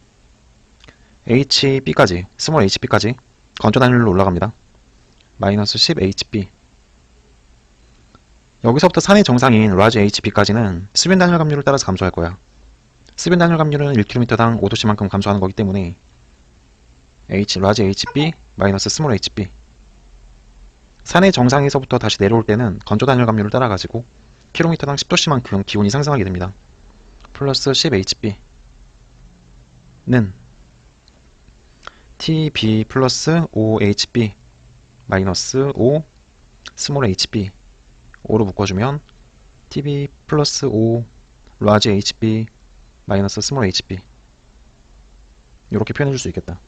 S1: HB까지 스몰 HB까지 건조 단열로 올라갑니다. 마이너스 10HB. 여기서부터 산의 정상인 라지 HB까지는 수변 단열 감류를 따라서 감소할 거야. 수변 단열 감류는 1km당 5도씩만큼 감소하는 거기 때문에 라지 HB 마이너스 스몰 HB. 산의 정상에서부터 다시 내려올 때는 건조 단열 감류를 따라가지고 km당 10도씩만큼 기온이 상승하게 됩니다. 플러스 10HB는 TB 플러스 5HB 마이너스 5 스몰 HB 5로 묶어주면 TB 플러스 5 라지 HB 마이너스 스몰 HB 이렇게 표현해줄 수 있겠다.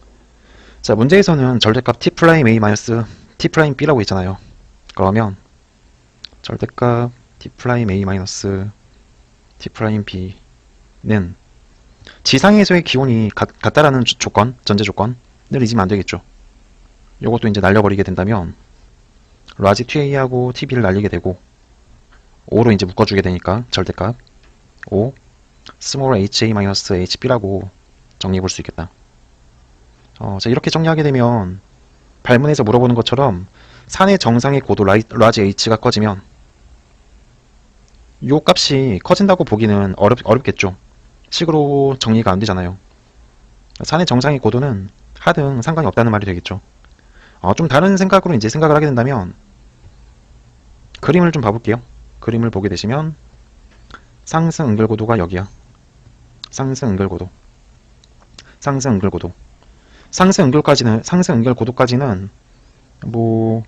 S1: 자, 문제에서는 절대값 T'A 마이너스 T'B라고 있잖아요. 그러면 절대값 T'A 마이너스 T'B는 지상에서의 기온이 같다라는 조건, 전제 조건을 잊으면 안 되겠죠. 요것도 이제 날려버리게 된다면 라지 TA하고 TB를 날리게 되고 5로 이제 묶어주게 되니까 절대값 5 스몰 HA 마이너스 HB라고 정리해 볼 수 있겠다. 자, 이렇게 정리하게 되면 발문에서 물어보는 것처럼 산의 정상의 고도 라지 H가 커지면 요 값이 커진다고 보기는 어렵겠죠. 식으로 정리가 안 되잖아요. 산의 정상의 고도는 하등 상관이 없다는 말이 되겠죠. 좀 다른 생각으로 이제 생각을 하게 된다면 그림을 좀 봐볼게요. 그림을 보게 되시면 상승 응결고도가 여기야. 상승 응결고도. 상승 응결고도. 상승 응결고도까지는 뭐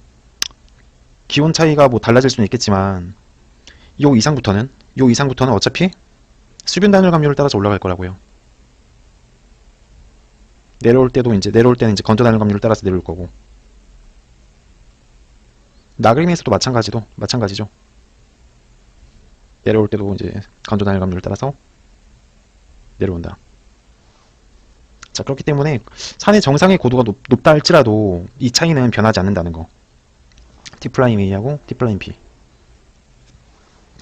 S1: 기온 차이가 뭐 달라질 수는 있겠지만 요 이상부터는 어차피 수변 단열 감류를 따라서 올라갈 거라고요. 내려올 때는 이제 건조 단열 감류를 따라서 내려올 거고, 나그림에서도 마찬가지죠. 내려올 때도 이제 건조 단열 감류를 따라서 내려온다. 자, 그렇기 때문에 산의 정상의 고도가 높다 할지라도 이 차이는 변하지 않는다는 거. T'A하고 T'B.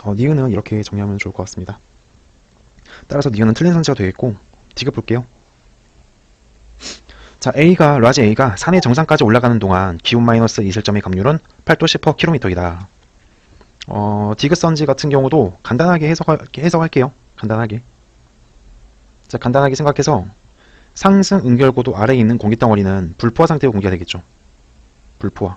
S1: 니은은 이렇게 정리하면 좋을 것 같습니다. 따라서 니은은 틀린 선지가 되겠고, 디귿 볼게요. 자, 라지 A가 산의 정상까지 올라가는 동안 기온 마이너스 이슬점의 감률은 8도 10km이다. 디귿 선지 같은 경우도 간단하게 해석할게요. 간단하게. 자, 간단하게 생각해서 상승 응결고도 아래에 있는 공기덩어리는 불포화 상태의 공기가 되겠죠. 불포화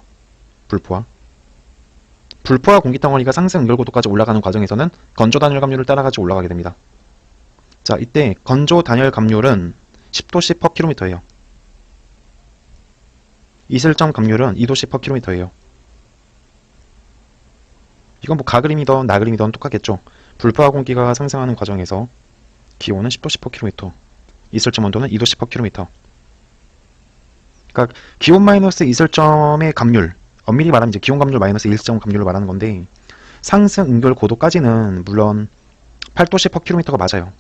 S1: 공기덩어리가 상승 응결고도까지 올라가는 과정에서는 건조 단열 감류를 따라가지고 올라가게 됩니다. 자, 이때 건조 단열 감률은 10도씩 per km예요. 이슬점 감률은 2도씩 per km예요. 이건 뭐 가그림이던 나그림이던 똑같겠죠. 불포화 공기가 상승하는 과정에서 기온은 10도씩 per km. 이슬점 온도는 2°/km. 그러니까 기온 마이너스 이슬점의 감률, 엄밀히 말하면 이제 기온 감률 마이너스 이슬점 감률을 말하는 건데, 상승 응결 고도까지는 물론 8°/km가 맞아요.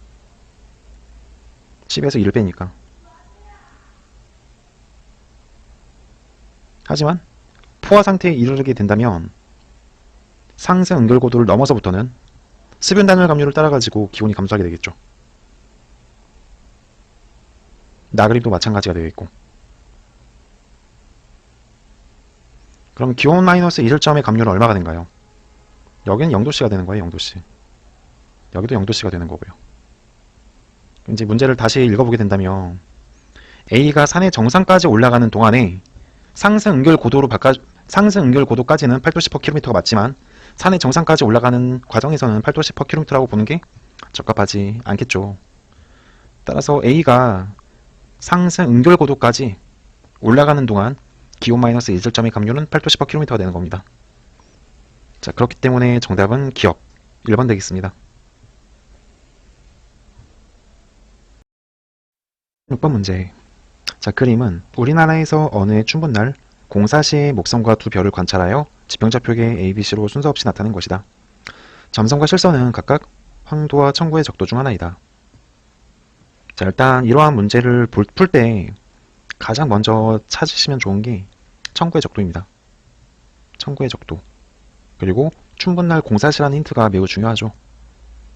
S1: 10에서 1 빼니까. 하지만 포화 상태에 이르게 된다면 상승 응결 고도를 넘어서부터는 수변 단열 감률을 따라가지고 기온이 감소하게 되겠죠. 나그림도 마찬가지가 되겠고. 그럼 기온 마이너스 이슬점의 감률은 얼마가 된가요? 여기는 0°C가 되는 거예요. 0°C. 여기도 0°C가 되는 거고요. 이제 문제를 다시 읽어보게 된다면 A가 산의 정상까지 올라가는 동안에 상승 응결 고도까지는 8°/km가 맞지만 산의 정상까지 올라가는 과정에서는 8°/km라고 보는 게 적합하지 않겠죠. 따라서 A가 상승 응결 고도까지 올라가는 동안 기온 마이너스 이슬점의 감률은 8°/km가 되는 겁니다. 자, 그렇기 때문에 정답은 기억 1번 되겠습니다. 6번 문제. 자, 그림은 우리나라에서 어느 해 춘분날 공사 시의 목성과 두 별을 관찰하여 지평좌표계 ABC로 순서 없이 나타낸 것이다. 점선과 실선은 각각 황도와 청구의 적도 중 하나이다. 자, 일단 이러한 문제를 풀 때 가장 먼저 찾으시면 좋은 게 청구의 적도입니다. 청구의 적도. 그리고 춘분날 공사시라는 힌트가 매우 중요하죠.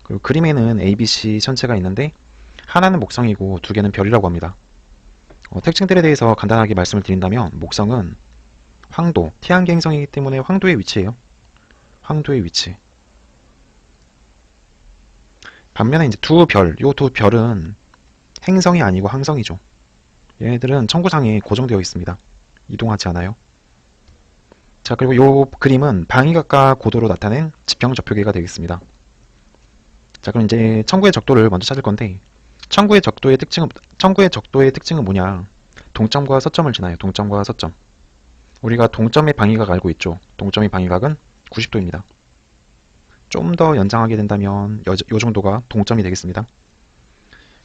S1: 그리고 그림에는 ABC 천체가 있는데 하나는 목성이고 두 개는 별이라고 합니다. 특징들에 대해서 간단하게 말씀을 드린다면 목성은 황도, 태양계 행성이기 때문에 황도의 위치예요. 황도의 위치. 반면에 이제 요 두 별은 행성이 아니고 항성이죠. 얘네들은 천구상에 고정되어 있습니다. 이동하지 않아요. 자, 그리고 요 그림은 방위각과 고도로 나타낸 지평좌표계가 되겠습니다. 자, 그럼 이제 청구의 적도를 먼저 찾을 건데, 청구의 적도의 특징은 뭐냐? 동점과 서점을 지나요. 동점과 서점. 우리가 동점의 방위각 알고 있죠? 동점의 방위각은 90도입니다. 좀 더 연장하게 된다면 요 정도가 동점이 되겠습니다.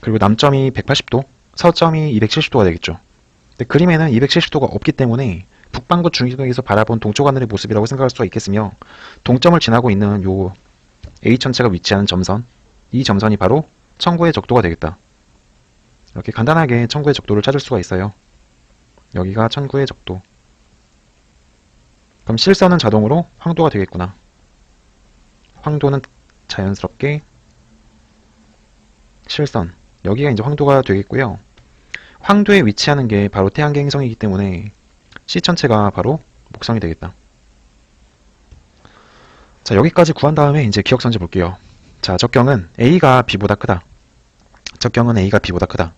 S1: 그리고 남점이 180도, 서점이 270도가 되겠죠. 근데 그림에는 270도가 없기 때문에 북반구 중위층에서 바라본 동쪽 하늘의 모습이라고 생각할 수가 있겠으며, 동점을 지나고 있는 요 A천체가 위치하는 점선, 이 점선이 바로 청구의 적도가 되겠다. 이렇게 간단하게 청구의 적도를 찾을 수가 있어요. 여기가 청구의 적도. 그럼 실선은 자동으로 황도가 되겠구나. 황도는 자연스럽게 실선. 여기가 이제 황도가 되겠고요. 황도에 위치하는 게 바로 태양계 행성이기 때문에 C천체가 바로 목성이 되겠다. 자, 여기까지 구한 다음에 이제 기억선제 볼게요. 자, 적경은 A가 B보다 크다. 적경은 A가 B보다 크다.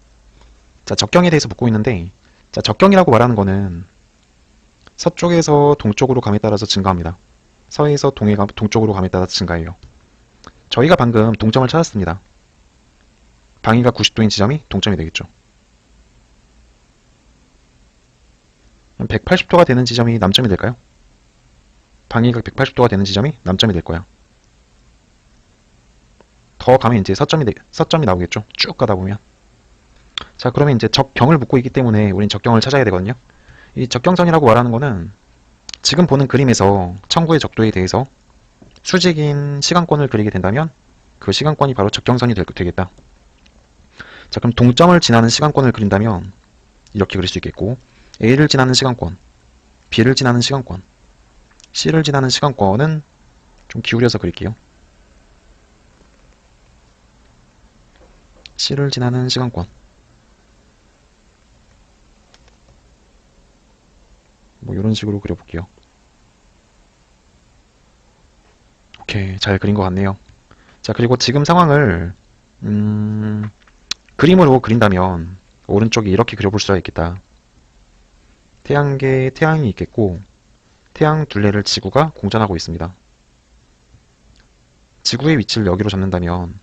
S1: 자, 적경에 대해서 묻고 있는데, 자, 적경이라고 말하는 거는 서쪽에서 동쪽으로 감에 따라서 증가합니다. 서에서 동쪽으로 감에 따라서 증가해요. 저희가 방금 동점을 찾았습니다. 방위가 90도인 지점이 동점이 되겠죠. 180도가 되는 지점이 남점이 될까요? 방위가 180도가 되는 지점이 남점이 될 거야. 더 가면 이제 서점이 나오겠죠. 쭉 가다 보면. 자, 그러면 이제 적경을 묻고 있기 때문에 우린 적경을 찾아야 되거든요. 이 적경선이라고 말하는 거는 지금 보는 그림에서 청구의 적도에 대해서 수직인 시간권을 그리게 된다면 그 시간권이 바로 적경선이 되겠다. 자, 그럼 동점을 지나는 시간권을 그린다면 이렇게 그릴 수 있겠고, A를 지나는 시간권, B를 지나는 시간권, C를 지나는 시간권은 좀 기울여서 그릴게요. C를 지나는 시간권. 뭐 이런 식으로 그려볼게요. 오케이, 잘 그린 것 같네요. 자, 그리고 지금 상황을 그림으로 그린다면 오른쪽에 이렇게 그려볼 수가 있겠다. 태양계에 태양이 있겠고, 태양 둘레를 지구가 공전하고 있습니다. 지구의 위치를 여기로 잡는다면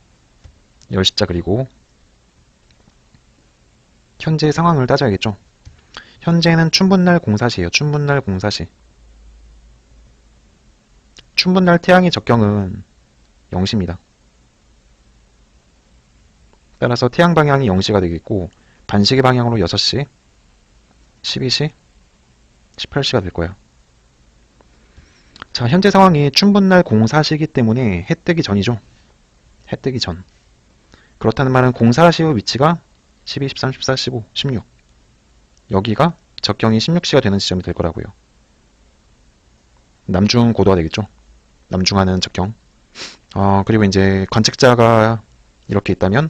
S1: 열십자 그리고 현재 상황을 따져야겠죠. 현재는 춘분날 공사시예요. 춘분날 공사시. 춘분날 태양의 적경은 0시입니다. 따라서 태양 방향이 0시가 되겠고 반시계 방향으로 6시, 12시, 18시가 될 거야. 자, 현재 상황이 춘분날 공사시기 때문에 해 뜨기 전이죠. 해 뜨기 전. 그렇다는 말은 공사시의 위치가 12, 13, 14, 15, 16. 여기가 적경이 16시가 되는 지점이 될 거라고요. 남중 고도가 되겠죠. 남중하는 적경. 그리고 이제 관측자가 이렇게 있다면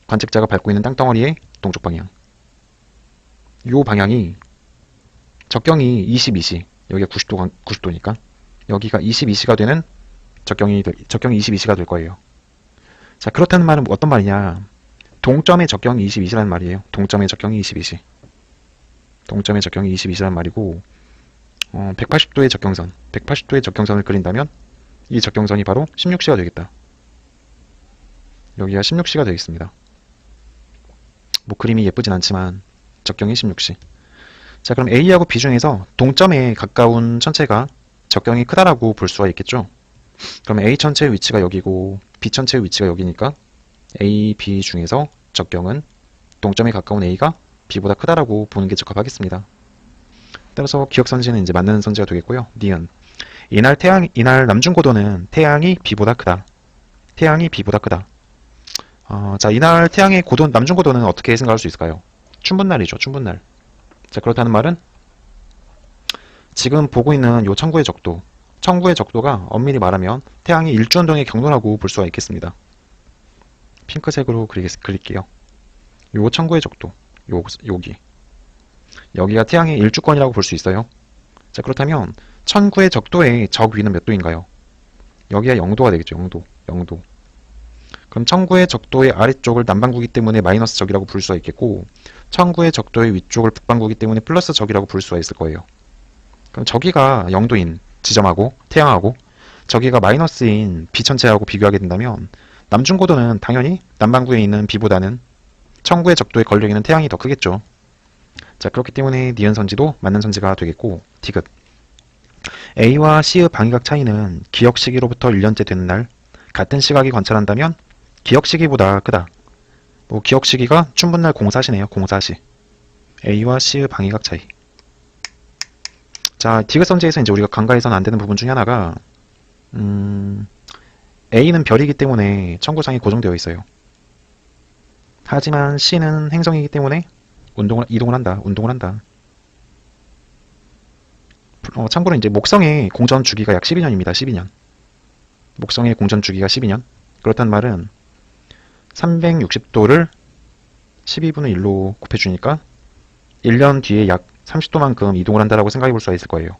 S1: 관측자가 밟고 있는 땅덩어리의 동쪽 방향. 요 방향이 적경이 22시. 여기가 90도니까. 여기가 22시가 되는 적경이 22시가 될 거예요. 자, 그렇다는 말은 어떤 말이냐. 동점의 적경이 22시라는 말이에요. 동점의 적경이 22시. 동점의 적경이 22시라는 말이고 180도의 적경선. 180도의 적경선을 그린다면 이 적경선이 바로 16시가 되겠다. 여기가 16시가 되겠습니다. 뭐 그림이 예쁘진 않지만 적경이 16시. 자, 그럼 A하고 B 중에서 동점에 가까운 천체가 적경이 크다라고 볼 수가 있겠죠. 그럼 A 천체의 위치가 여기고 B 천체의 위치가 여기니까 A, B 중에서 적경은 동점에 가까운 A가 B보다 크다라고 보는 게 적합하겠습니다. 따라서 기억선지는 이제 맞는 선지가 되겠고요. 니은. 이날 남중고도는 태양이 B보다 크다. 태양이 B보다 크다. 자, 이날 태양의 남중고도는 어떻게 생각할 수 있을까요? 춘분날이죠, 춘분날. 자, 그렇다는 말은 지금 보고 있는 요 청구의 적도, 청구의 적도가 엄밀히 말하면 태양이 일주운동의 경로라고 볼 수가 있겠습니다. 핑크색으로 그릴게요. 요 청구의 적도, 여기가 태양의 일주권이라고 볼 수 있어요. 자, 그렇다면 천구의 적도의 적 위는 몇 도인가요? 여기가 0도가 되겠죠. 0도. 그럼 천구의 적도의 아래쪽을 남반구이기 때문에 마이너스 적이라고 부를 수가 있겠고 천구의 적도의 위쪽을 북반구이기 때문에 플러스 적이라고 부를 수가 있을 거예요. 그럼 저기가 0도인 지점하고 태양하고 저기가 마이너스인 B천체하고 비교하게 된다면 남중고도는 당연히 남반구에 있는 B보다는 천구의 적도에 걸려있는 태양이 더 크겠죠. 자, 그렇기 때문에 니은 선지도 맞는 선지가 되겠고 디귿. A와 C의 방위각 차이는 기억 시기로부터 1년째 되는 날 같은 시각이 관찰한다면 기억 시기보다 크다. 뭐 기억 시기가 춘분날 공사시네요. 공사시. A와 C의 방위각 차이. 자, 디귿 선지에서 이제 우리가 간과해서는 안 되는 부분 중에 하나가 A는 별이기 때문에 천구상이 고정되어 있어요. 하지만 C는 행성이기 때문에 이동을 한다. 참고로 이제 목성의 공전 주기가 약 12년입니다. 12년. 목성의 공전 주기가 12년. 그렇단 말은 360도를 12분의 1로 곱해주니까 1년 뒤에 약 30도만큼 이동을 한다라고 생각해 볼 수가 있을 거예요.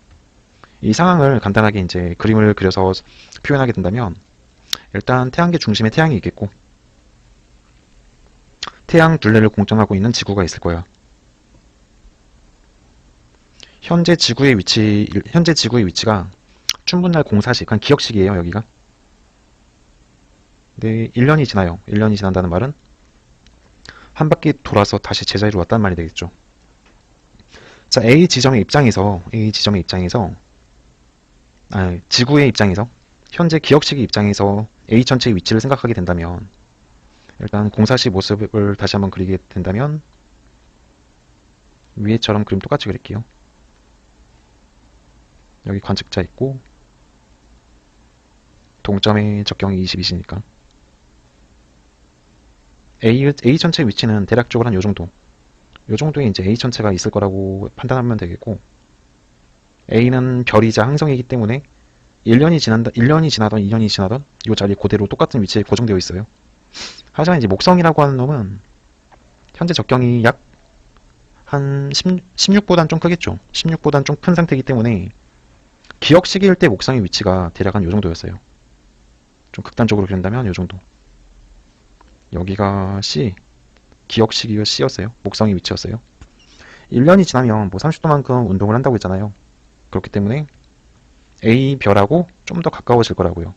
S1: 이 상황을 간단하게 이제 그림을 그려서 표현하게 된다면 일단 태양계 중심에 태양이 있겠고 태양 둘레를 공정하고 있는 지구가 있을 거야. 현재 지구의 위치가 춘분날 공사시, 그냥 기억식이에요, 여기가. 네, 1년이 지나요. 1년이 지난다는 말은 한 바퀴 돌아서 다시 제자리로 왔다는 말이 되겠죠. 자, 지구의 입장에서, 현재 기억식의 입장에서 A 전체의 위치를 생각하게 된다면, 일단 공사시 모습을 다시 한번 그리게 된다면, 위에처럼 그림 똑같이 그릴게요. 여기 관측자 있고, 동점의 적경이 22시니까. A 전체 위치는 대략적으로 한 요정도. 요정도에 이제 A 전체가 있을 거라고 판단하면 되겠고, A는 별이자 항성이기 때문에 1년이 지나던 2년이 지나던 이 자리 그대로 똑같은 위치에 고정되어 있어요. 하지만 이제 목성이라고 하는 놈은 현재 적경이 약 한 16보단 좀 크겠죠. 16보단 좀 큰 상태이기 때문에 기억 시기일 때 목성의 위치가 대략 한 요 정도였어요. 좀 극단적으로 그린다면 요 정도. 여기가 C, 기억 시기가 C였어요. 목성의 위치였어요. 1년이 지나면 뭐 30도만큼 운동을 한다고 했잖아요. 그렇기 때문에 A 별하고 좀 더 가까워질 거라고요.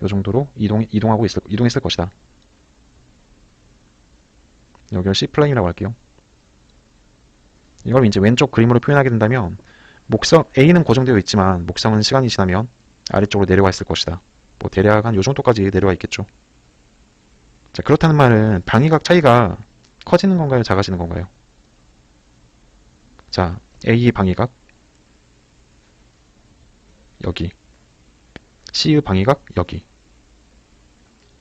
S1: 요 정도로 이동했을 것이다. 여기를 C 플레인이라고 할게요. 이걸 이제 왼쪽 그림으로 표현하게 된다면 A는 고정되어 있지만 목성은 시간이 지나면 아래쪽으로 내려와 있을 것이다. 뭐 대략 한 요 정도까지 내려와 있겠죠. 자, 그렇다는 말은 방위각 차이가 커지는 건가요? 작아지는 건가요? 자, A의 방위각 여기, C의 방위각 여기.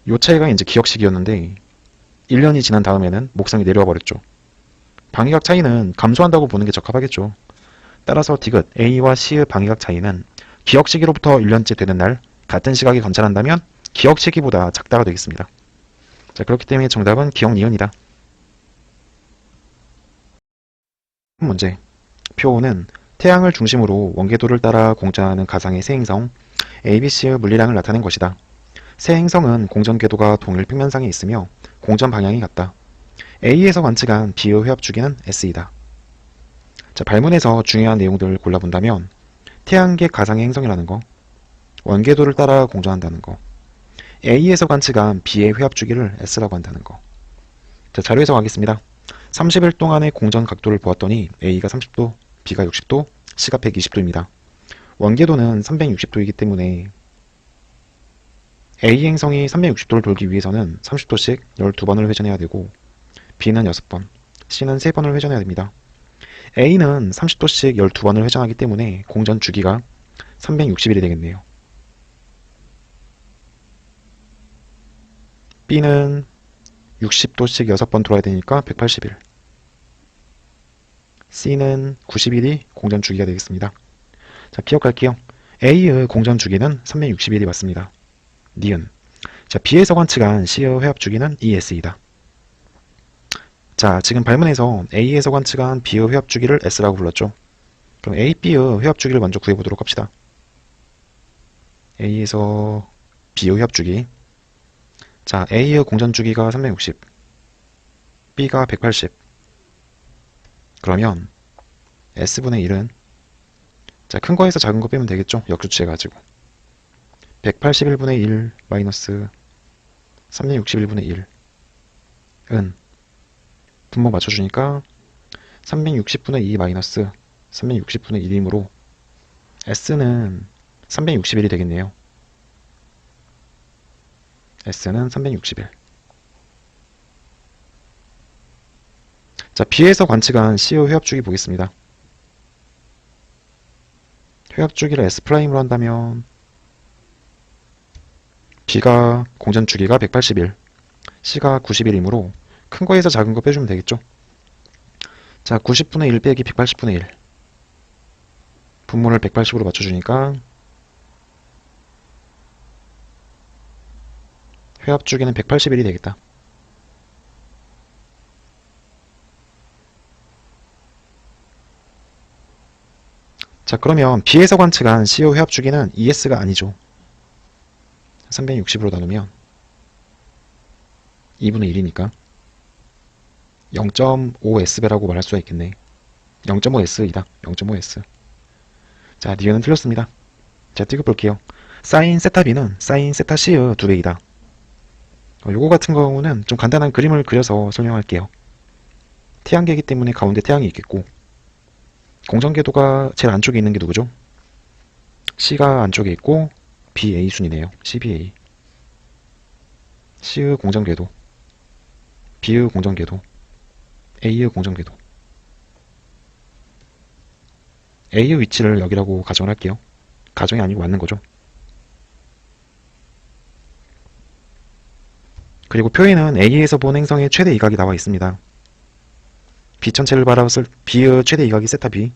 S1: 요 차이가 이제 기억식이었는데 1년이 지난 다음에는 목성이 내려와 버렸죠. 방위각 차이는 감소한다고 보는 게 적합하겠죠. 따라서 디귿 A와 C의 방위각 차이는 기억 시기로부터 1년째 되는 날 같은 시각에 관찰한다면 기억 시기보다 작다가 되겠습니다. 자, 그렇기 때문에 정답은 기억 니은이다. 문제. 표 5는 태양을 중심으로 원궤도를 따라 공전하는 가상의 새 행성 ABC의 물리량을 나타낸 것이다. 새 행성은 공전 궤도가 동일 평면상에 있으며 공전 방향이 같다. A에서 관측한 B의 회합 주기는 S이다. 자, 발문에서 중요한 내용들을 골라본다면 태양계 가상의 행성이라는 거, 원궤도를 따라 공전한다는 거, A에서 관측한 B의 회합 주기를 S라고 한다는 거. 자, 자료 해석하겠습니다. 30일 동안의 공전 각도를 보았더니 A가 30도, B가 60도, C가 120도입니다. 원궤도는 360도이기 때문에 A 행성이 360도를 돌기 위해서는 30도씩 12번을 회전해야 되고 B는 6번, C는 3번을 회전해야 됩니다. A는 30도씩 12번을 회전하기 때문에 공전 주기가 360일이 되겠네요. B는 60도씩 6번 돌아야 되니까 180일. C는 90일이 공전 주기가 되겠습니다. 자, 기억할게요. A의 공전 주기는 360일이 맞습니다. 니은. 자, B에서 관측한 C의 회합 주기는 ES이다. 자, 지금 발문에서 A에서 관측한 B의 회합 주기를 S라고 불렀죠. 그럼 A, B의 회합 주기를 먼저 구해보도록 합시다. A에서 B의 회합 주기. 자, A의 공전 주기가 360, B가 180. 그러면 S분의 1은 자, 큰 거에서 작은 거 빼면 되겠죠? 역수치해가지고 181분의 1 마이너스 361분의 1은 분모 맞춰주니까 360분의 2 마이너스 360분의 1이므로 S는 361이 되겠네요. S는 361. 자, B에서 관측한 C의 회합주기 보겠습니다. 회합주기를 S'으로 한다면 B가 공전 주기가 180일, C가 90일이므로 큰 거에서 작은 거 빼주면 되겠죠. 자, 90분의 1 빼기 180분의 1. 분모를 180으로 맞춰주니까 회합 주기는 180일이 되겠다. 자, 그러면 B에서 관측한 C의 회합 주기는 ES가 아니죠. 360으로 나누면 2분의 1이니까 0.5S배라고 말할 수가 있겠네. 0.5S이다. 0.5S. 자, 니은은 틀렸습니다. 자, 띄워볼게요. 사인 세타 B는 사인 세타 C의 2배이다. 요거 같은 경우는 좀 간단한 그림을 그려서 설명할게요. 태양계이기 때문에 가운데 태양이 있겠고 공전궤도가 제일 안쪽에 있는 게 누구죠? C가 안쪽에 있고 BA 순이네요. CBA. C의 공전궤도, B의 공전궤도, A의 공전궤도. A의 위치를 여기라고 가정을 할게요. 가정이 아니고 맞는 거죠. 그리고 표에는 A에서 본 행성의 최대 이각이 나와 있습니다. B 전체를 바라봤을 B의 최대 이각이 세타 B,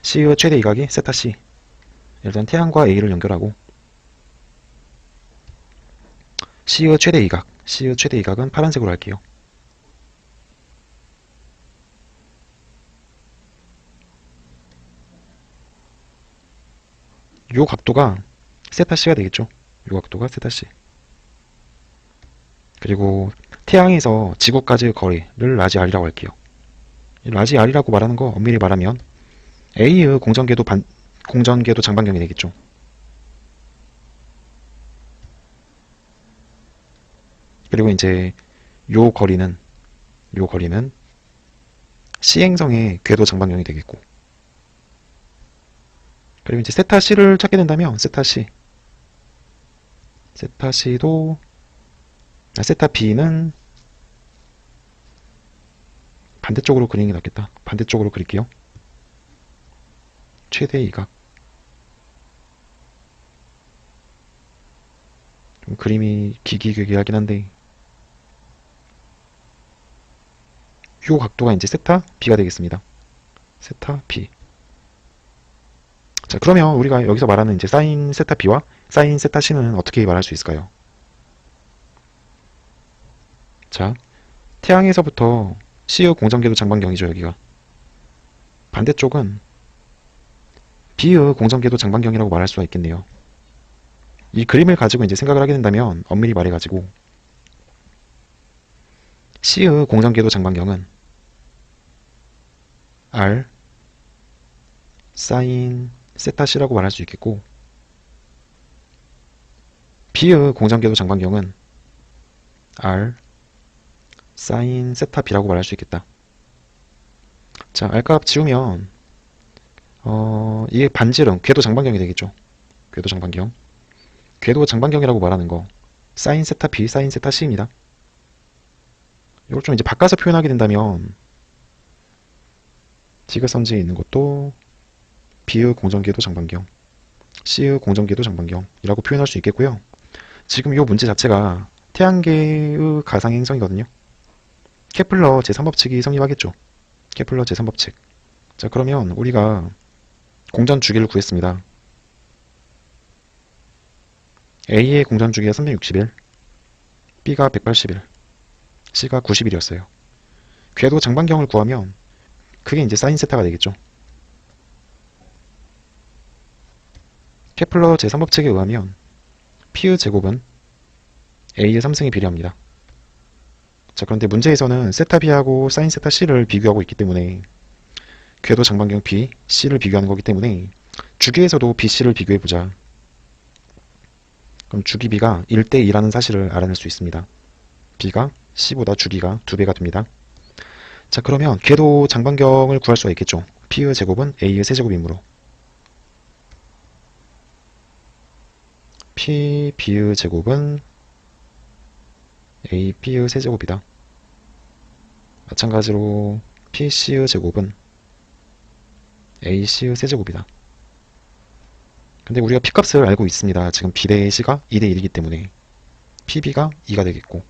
S1: C의 최대 이각이 세타 C. 일단 태양과 A를 연결하고 C의 최대 이각은 파란색으로 할게요. 요 각도가 세타 C가 되겠죠. 요 각도가 세타 C. 그리고 태양에서 지구까지의 거리를 라지 R이라고 할게요. 라지 R이라고 말하는 거 엄밀히 말하면 A의 공전궤도 장반경이 되겠죠. 그리고 이제 요 거리는 C 행성의 궤도 장반경이 되겠고, 그리고 이제 세타 C를 찾게 된다면 세타 C도 세타 B는 반대쪽으로 그리는 게 낫겠다. 반대쪽으로 그릴게요. 최대 이각. 좀 그림이 기기괴기하긴 한데 요 각도가 이제 세타 B가 되겠습니다. 세타 B. 자, 그러면 우리가 여기서 말하는 이제 사인 세타 B와 사인 세타 C는 어떻게 말할 수 있을까요? 자, 태양에서부터 C의 공전궤도 장반경이죠, 여기가. 반대쪽은 B의 공전궤도 장반경이라고 말할 수가 있겠네요. 이 그림을 가지고 이제 생각을 하게 된다면 엄밀히 말해가지고 C의 공전궤도 장반경은 R 사인 세타 C라고 말할 수 있겠고 B의 공전궤도 장반경은 R 사인 세타 B라고 말할 수 있겠다. 자, R값 지우면 이게 반지름, 궤도 장반경이 되겠죠. 궤도 장반경. 궤도 장반경이라고 말하는 거 사인 세타 B, 사인 세타 C입니다. 이걸 좀 이제 바꿔서 표현하게 된다면 지그선지에 있는 것도 B의 공전궤도 장반경, C의 공전궤도 장반경이라고 표현할 수 있겠고요. 지금 이 문제 자체가 태양계의 가상행성이거든요. 케플러 제3법칙이 성립하겠죠. 케플러 제3법칙. 자, 그러면 우리가 공전 주기를 구했습니다. A의 공전 주기가 361, B가 181, C가 90일이었어요. 궤도 장반경을 구하면 그게 이제 사인 세타가 되겠죠. 케플러 제3법칙에 의하면 P의 제곱은 A의 3승에 비례합니다. 자, 그런데 문제에서는 세타 B하고 사인 세타 C를 비교하고 있기 때문에 궤도 장반경 B, C를 비교하는 거기 때문에 주기에서도 B, C를 비교해보자. 그럼 주기 B가 1대2라는 사실을 알아낼 수 있습니다. B가 C보다 주기가 2배가 됩니다. 자, 그러면 궤도 장반경을 구할 수가 있겠죠. P의 제곱은 A의 세제곱이므로 P, B의 제곱은 A, B의 세제곱이다. 마찬가지로 P, C의 제곱은 A, C의 세제곱이다. 근데 우리가 P값을 알고 있습니다. 지금 B 대 C가 2대 1이기 때문에 PB가 2가 되겠고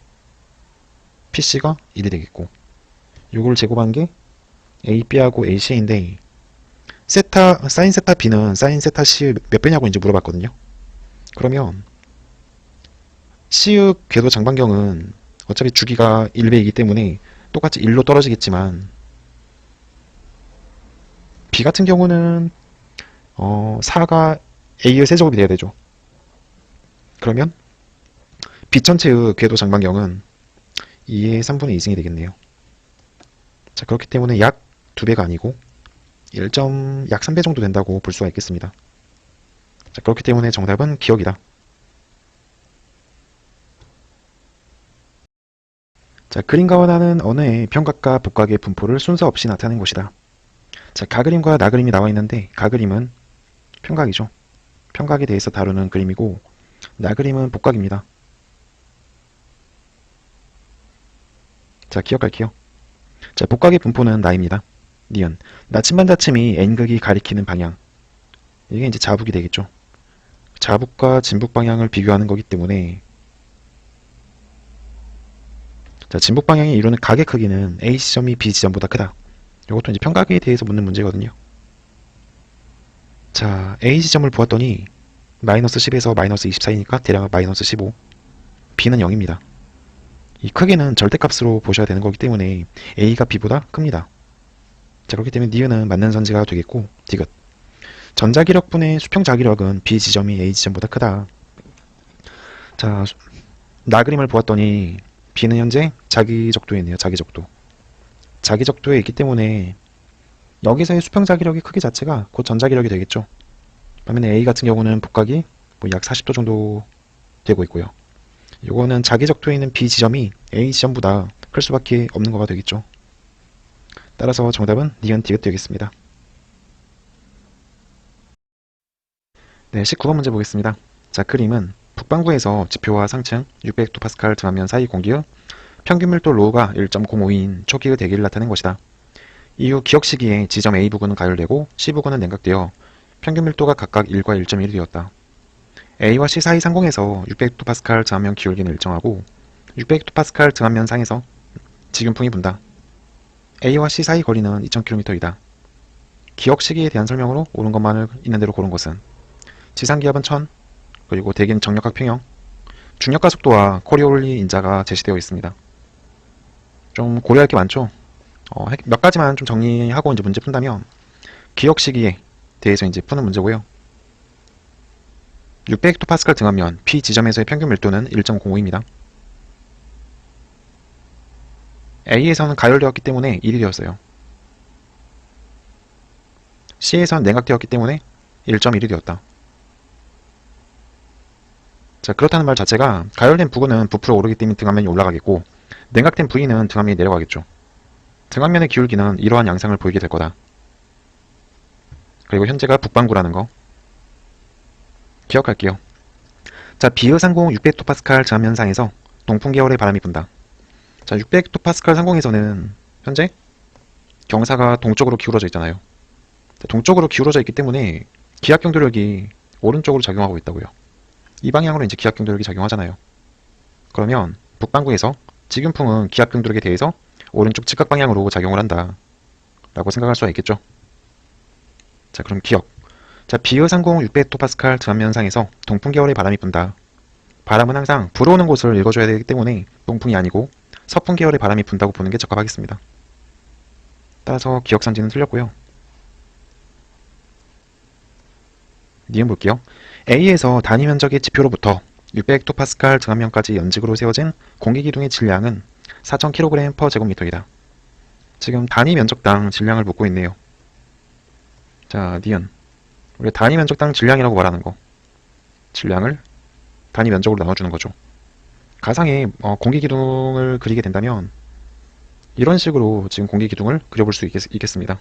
S1: PC가 1이 되겠고 요걸 제곱한 게 AB하고 AC인데 사인 세타 B는 사인 세타 C 몇 배냐고 이제 물어봤거든요. 그러면 C의 궤도 장반경은 어차피 주기가 1배이기 때문에 똑같이 1로 떨어지겠지만 B 같은 경우는 4가 A의 세제곱이 돼야 되죠. 그러면 B 전체의 궤도 장반경은 2의 3분의 2승이 되겠네요. 자, 그렇기 때문에 약 2배가 아니고 약 3배 정도 된다고 볼 수가 있겠습니다. 자, 그렇기 때문에 정답은 기억이다. 자, 그림과 원하는 언어의 평각과 복각의 분포를 순서 없이 나타낸 것이다. 자, 가그림과 나그림이 나와 있는데 가그림은 평각이죠. 평각에 대해서 다루는 그림이고 나그림은 복각입니다. 자, 기억할게요. 자, 복각의 분포는 나입니다. 니은 나침반 닫힘이 N극이 가리키는 방향. 이게 이제 자북이 되겠죠. 자북과 진북 방향을 비교하는 거기 때문에 자, 진북 방향이 이루는 각의 크기는 A 지점이 B 지점보다 크다. 이것도 이제 평각에 대해서 묻는 문제거든요. 자, A 지점을 보았더니 마이너스 10에서 마이너스 24이니까 대략 마이너스 15. B는 0입니다. 이 크기는 절대값으로 보셔야 되는 거기 때문에 A가 B보다 큽니다. 자, 그렇기 때문에 니은은 맞는 선지가 되겠고 디귿 전자기력분의 수평자기력은 B 지점이 A 지점보다 크다. 자, 나그림을 보았더니 B는 현재 자기적도에 있네요. 자기적도. 자기적도에 있기 때문에 여기서의 수평자기력의 크기 자체가 곧 전자기력이 되겠죠. 반면에 A 같은 경우는 복각이 약 40도 정도 되고 있고요. 요거는 자기적도에 있는 B 지점이 A 지점보다 클 수밖에 없는 거가 되겠죠. 따라서 정답은 니은 디귿 되겠습니다. 네, 19번 문제 보겠습니다. 자, 그림은 북반구에서 지표와 상층 600헥토파스칼 등하면 사이 공기의 평균 밀도 로우가 1.05인 초기의 대기를 나타낸 것이다. 이후 기억 시기에 지점 A 부근은 가열되고 C 부근은 냉각되어 평균 밀도가 각각 1과 1.1이 되었다. A와 C 사이 상공에서 600헥토파스칼 저항면 기울기는 일정하고 600헥토파스칼 등압면 상에서 지균풍이 분다. A와 C 사이 거리는 2000km이다. 기억 시기에 대한 설명으로 옳은 것만을 있는 대로 고른 것은 지상기압은 1000, 그리고 대기는 정력각 평형, 중력가 속도와 코리올리 인자가 제시되어 있습니다. 좀 고려할 게 많죠? 몇 가지만 좀 정리하고 이제 문제 푼다면 기억 시기에 대해서 이제 푸는 문제고요. 600헥토파스칼 등압면 P 지점에서의 평균 밀도는 1.05입니다. A에서는 가열되었기 때문에 1이 되었어요. C에서는 냉각되었기 때문에 1.1이 되었다. 자, 그렇다는 말 자체가 가열된 부근은 부풀어 오르기 때문에 등압면이 올라가겠고 냉각된 부위는 등압면이 내려가겠죠. 등압면의 기울기는 이러한 양상을 보이게 될 거다. 그리고 현재가 북반구라는 거 기억할게요. 자, 비의상공 600헥토파스칼 저압면상에서 동풍 계열의 바람이 분다. 자, 600헥토파스칼 상공에서는 현재 경사가 동쪽으로 기울어져 있잖아요. 자, 동쪽으로 기울어져 있기 때문에 기압 경도력이 오른쪽으로 작용하고 있다고요. 이 방향으로 이제 기압 경도력이 작용하잖아요. 그러면 북반구에서 지균풍은 기압 경도력에 대해서 오른쪽 직각 방향으로 작용을 한다 라고 생각할 수가 있겠죠. 자, 그럼 기억. 자, 비의상공 600헥토파스칼 저압면상에서 동풍 계열의 바람이 분다. 바람은 항상 불어오는 곳을 읽어줘야 되기 때문에 동풍이 아니고 서풍 계열의 바람이 분다고 보는 게 적합하겠습니다. 따라서 기억 선지는 틀렸고요. 니은 볼게요. A에서 단위 면적의 지표로부터 600헥토파스칼 등압면까지 연직으로 세워진 공기기둥의 질량은 4000kg/제곱미터이다. 지금 단위 면적당 질량을 묻고 있네요. 자, 니은. 우리 단위 면적당 질량이라고 말하는 거. 질량을 단위 면적으로 나눠주는 거죠. 가상의 공기기둥을 그리게 된다면 이런 식으로 지금 공기기둥을 그려볼 수 있겠습니다.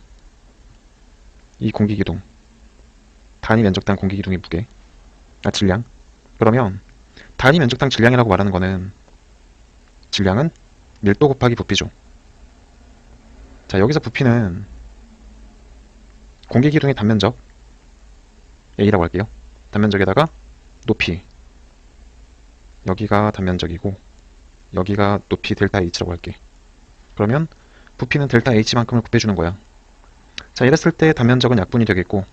S1: 이 공기기둥. 단위 면적당 공기기둥의 무게. 질량. 그러면 단위 면적당 질량이라고 말하는 거는 질량은 밀도 곱하기 부피죠. 자, 여기서 부피는 공기기둥의 단면적 A라고 할게요. 단면적에다가 높이. 여기가 단면적이고 여기가 높이 델타 H라고 할게. 그러면 부피는 델타 H만큼을 곱해주는 거야. 자, 이랬을 때 단면적은 약분이 되겠고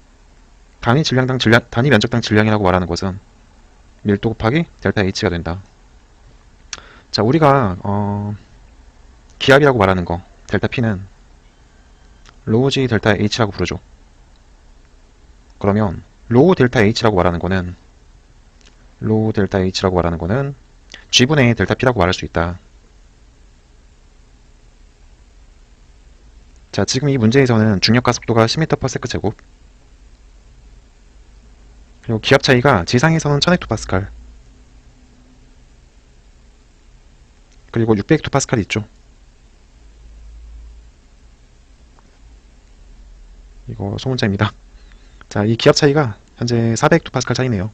S1: 단위 면적당 질량이라고 말하는 것은 밀도 곱하기 델타 H가 된다. 자, 우리가 기압이라고 말하는 거 델타 P는 로우 G 델타 H라고 부르죠. 그러면 로우 델타 H라고 말하는 거는 G분의 델타 P라고 말할 수 있다. 자, 지금 이 문제에서는 중력가 속도가 10m/s 제곱, 그리고 기압 차이가 지상에서는 1000헥토파스칼, 그리고 600헥토파스칼이 있죠. 이거 소문자입니다. 자, 이 기압 차이가 현재 400헥토파스칼 차이네요.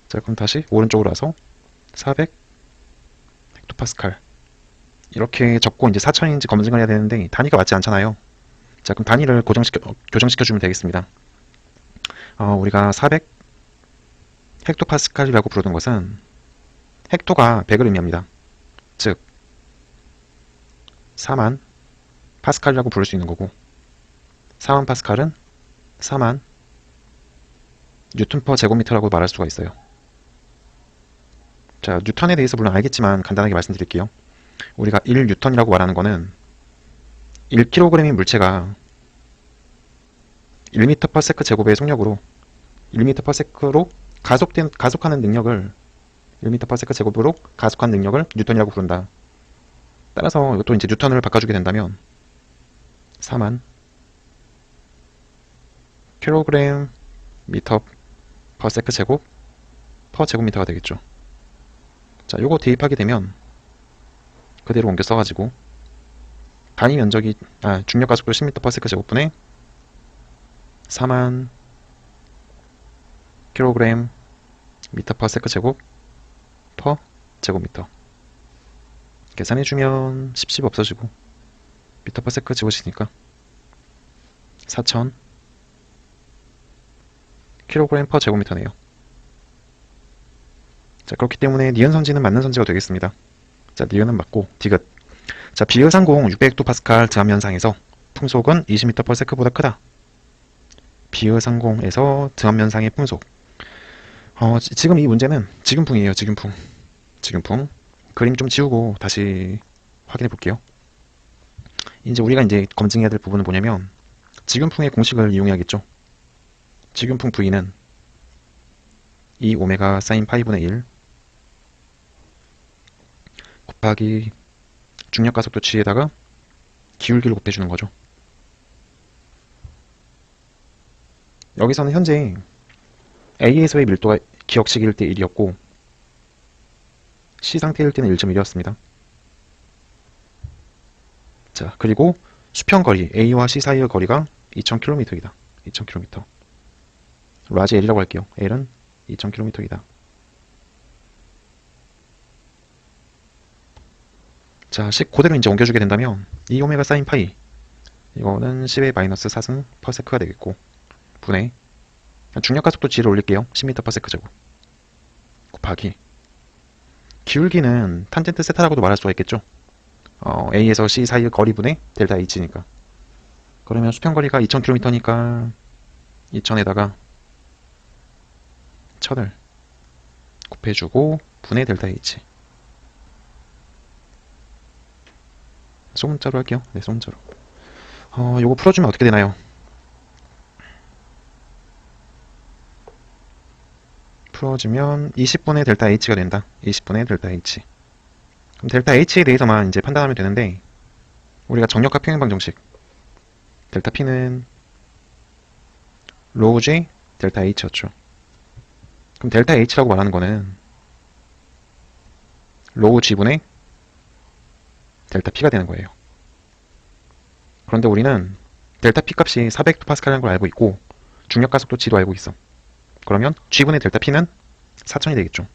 S1: 자, 그럼 다시 오른쪽으로 와서 400헥토파스칼 이렇게 적고 이제 4000인지 검증을 해야 되는데 단위가 맞지 않잖아요. 자, 그럼 단위를 교정시켜주면 되겠습니다. 우리가 400 헥토파스칼이라고 부르는 것은 헥토가 100을 의미합니다. 즉 4만 파스칼이라고 부를 수 있는 거고 4만 파스칼은 4만 뉴턴 퍼 제곱미터라고 말할 수가 있어요. 자, 뉴턴에 대해서 물론 알겠지만 간단하게 말씀드릴게요. 우리가 1뉴턴이라고 말하는 거는 1kg의 물체가 1m/s 제곱의 속력으로 1m/s로 가속하는 능력을 1m/s 제곱으로 가속하는 능력을 뉴턴이라고 부른다. 따라서 이것도 이제 뉴턴을 바꿔주게 된다면 4만 kg m/s 제곱 퍼 제곱미터가 되겠죠. 자, 요거 대입하게 되면 그대로 옮겨 써가지고 단위 면적이 중력 가속도 10m/s 제곱분에 4만 kg 미터 퍼 세크 제곱 퍼 제곱미터. 계산해주면 10 없어지고 미터 퍼 세크 집어지니까 4000 킬로그램 퍼 제곱미터네요. 자, 그렇기 때문에 니은 선지는 맞는 선지가 되겠습니다. 자, 니은은 맞고 디귿. 자, 비의상공 600헥토파스칼 드압면상에서 풍속은 20m/s보다 크다. 비의상공에서 드압면상의 풍속. 지금 이 문제는 지금풍이에요. 지금풍. 지금풍. 그림 좀 지우고 다시 확인해 볼게요. 이제 우리가 이제 검증해야 될 부분은 뭐냐면 지금풍의 공식을 이용해야겠죠. 지금풍 V는 2 오메가 사인 파이분의 1 곱하기 중력가속도 g에다가 기울기를 곱해주는 거죠. 여기서는 현재 A에서의 밀도가 기억식일 때 1이었고 C 상태일 때는 1.1이었습니다. 자, 그리고 수평거리 A와 C 사이의 거리가 2000km이다. 2000km. 라지 L이라고 할게요. L은 2000km이다. 자, 식 그대로 이제 옮겨주게 된다면 2오메가 사인 파이 이거는 10의 마이너스 4승 퍼세크가 되겠고 분의 중력가속도 g를 올릴게요. 10m/s 제곱 곱하기 기울기는 탄젠트 세타라고도 말할 수가 있겠죠. A에서 C 사이의 거리분의 델타 H니까. 그러면 수평거리가 2000km니까 2000에다가 1000을 곱해주고 분의 델타 H. 소문자로 할게요. 네, 소문자로. 요거 풀어주면 어떻게 되나요? 풀어주면 20분의 델타 H가 된다. 20분의 델타 H. 그럼 델타 H에 대해서만 이제 판단하면 되는데, 우리가 정력과 평행 방정식. 델타 P는 로우 J 델타 H였죠. 그럼 델타 H라고 말하는 거는 로우 G분의 델타 P가 되는 거예요. 그런데 우리는 델타 P 값이 400헥토파스칼이라는 걸 알고 있고 중력가속도 G도 알고 있어. 그러면 G분의 델타 P는 4000이 되겠죠.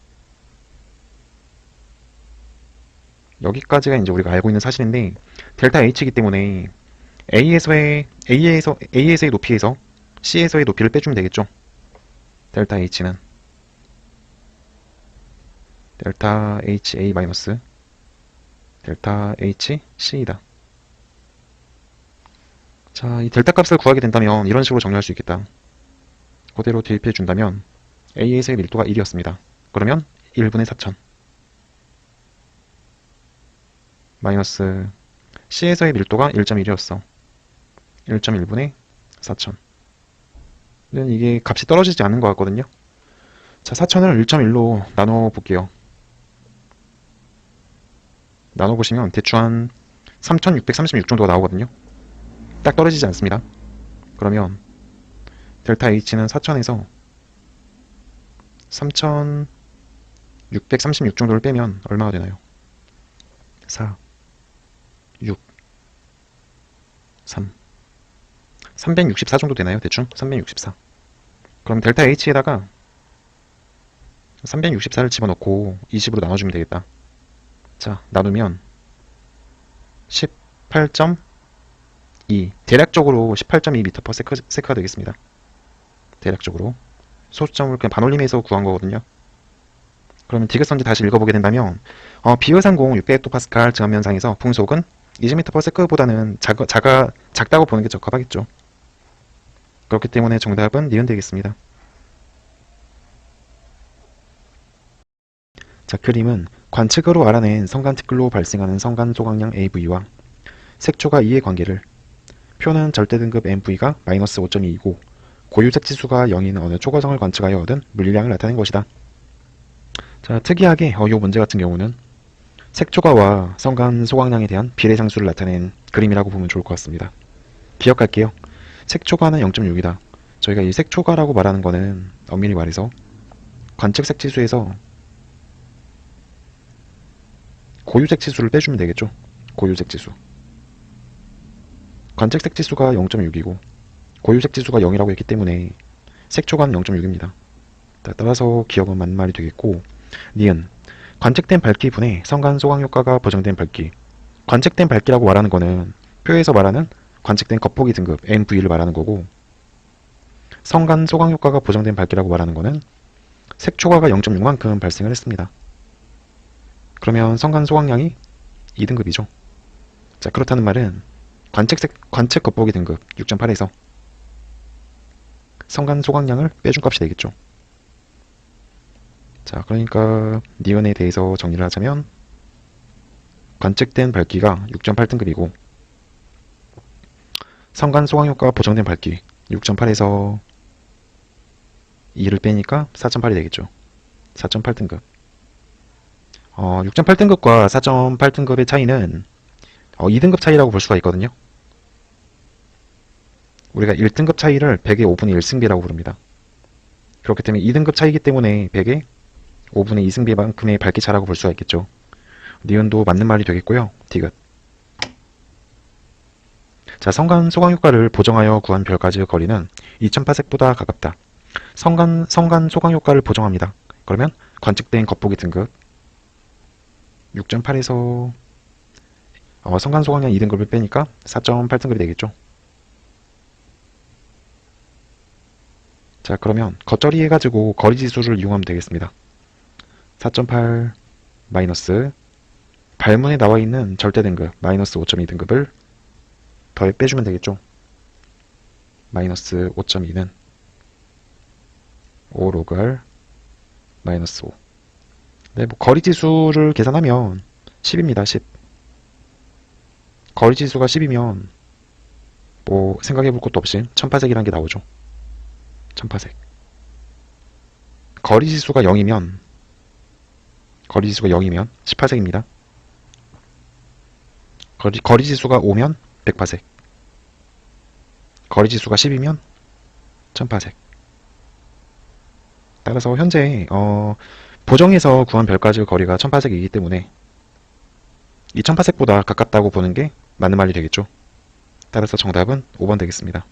S1: 여기까지가 이제 우리가 알고 있는 사실인데 델타 H이기 때문에 A에서의 높이에서 C에서의 높이를 빼주면 되겠죠. 델타 H는 델타 HA 마이너스 델타 HC이다. 자, 이 델타 값을 구하게 된다면 이런 식으로 정리할 수 있겠다. 그대로 대입해 준다면 A에서의 밀도가 1이었습니다. 그러면 1분의 4000 마이너스 C에서의 밀도가 1.1이었어. 1.1분의 4000. 이게 값이 떨어지지 않는 것 같거든요. 자, 4000을 1.1로 나눠 볼게요. 나눠보시면 대충 한 3636 정도가 나오거든요. 딱 떨어지지 않습니다. 그러면 델타 H는 4000에서 3636 정도를 빼면 얼마가 되나요? 4, 6, 3, 364 정도 되나요? 대충 364. 그럼 델타 H에다가 364를 집어넣고 20으로 나눠주면 되겠다. 자, 나누면 18.2 대략적으로 18.2m/s가 되겠습니다. 대략적으로 소수점을 그냥 반올림해서 구한 거거든요. 그러면 디귿선지 다시 읽어보게 된다면 비의상공 600헥토파스칼 증압면상에서 풍속은 20m/s보다는 작다고 보는 게 적합하겠죠. 그렇기 때문에 정답은 니은 되겠습니다. 자, 그림은 관측으로 알아낸 성간티끌로 발생하는 성간 소각량 AV와 색초가 2의 관계를 표는 절대등급 MV가 마이너스 5.2이고 고유색지수가 0인 어느 초고성을 관측하여 얻은 물량을 나타낸 것이다. 자, 특이하게 이 문제 같은 경우는 색초가와 성간 소각량에 대한 비례상수를 나타낸 그림이라고 보면 좋을 것 같습니다. 기억할게요. 색초가는 0.6이다. 저희가 이 색초가라고 말하는 거는 엄밀히 말해서 관측색지수에서 고유색지수를 빼주면 되겠죠. 고유색지수. 관측색지수가 0.6이고 고유색지수가 0이라고 했기 때문에 색초가는 0.6입니다. 따라서 기억은 맞는 말이 되겠고, 니은 관측된 밝기 분의 성간 소각 효과가 보정된 밝기. 관측된 밝기라고 말하는 거는 표에서 말하는 관측된 겉보기 등급 NV를 말하는 거고, 성간 소각 효과가 보정된 밝기라고 말하는 거는 색초과가 0.6만큼 발생을 했습니다. 그러면 성간 소각량이 2등급이죠. 자, 그렇다는 말은 관측 겉보기 등급 6.8에서 성간 소각량을 빼준 값이 되겠죠. 자, 그러니까 니은에 대해서 정리를 하자면 관측된 밝기가 6.8등급이고 성간 소각 효과가 보정된 밝기 6.8에서 2를 빼니까 4.8이 되겠죠. 4.8등급. 6.8등급과 4.8등급의 차이는 2등급 차이라고 볼 수가 있거든요. 우리가 1등급 차이를 100의 5분의 1승비라고 부릅니다. 그렇기 때문에 2등급 차이기 때문에 100의 5분의 2승비만큼의 밝기 차라고 볼 수가 있겠죠. 니은도 맞는 말이 되겠고요. 디귿. 자, 성간 소각 효과를 보정하여 구한 별까지의 거리는 2000파섹보다 가깝다. 성간 소각 효과를 보정합니다. 그러면 관측된 겉보기 등급 6.8에서 성간 소각량 2등급을 빼니까 4.8등급이 되겠죠. 자, 그러면 겉절이 해가지고 거리지수를 이용하면 되겠습니다. 4.8 마이너스 발문에 나와 있는 절대 등급 마이너스 5.2등급을 더해 빼주면 되겠죠. 마이너스 5.2는 5 로그 마이너스 5. 네, 뭐 거리지수를 계산하면 10입니다. 10. 거리지수가 10이면 뭐 생각해볼 것도 없이 1000파섹이라는 게 나오죠. 1000파섹. 거리지수가 0이면 10파섹입니다. 거리지수가 5면 100파섹. 거리지수가 10이면 1000파섹. 따라서 현재 보정에서 구한 별까지의 거리가 1000파섹이기 때문에 이 1000파섹보다 가깝다고 보는 게 맞는 말이 되겠죠. 따라서 정답은 5번 되겠습니다.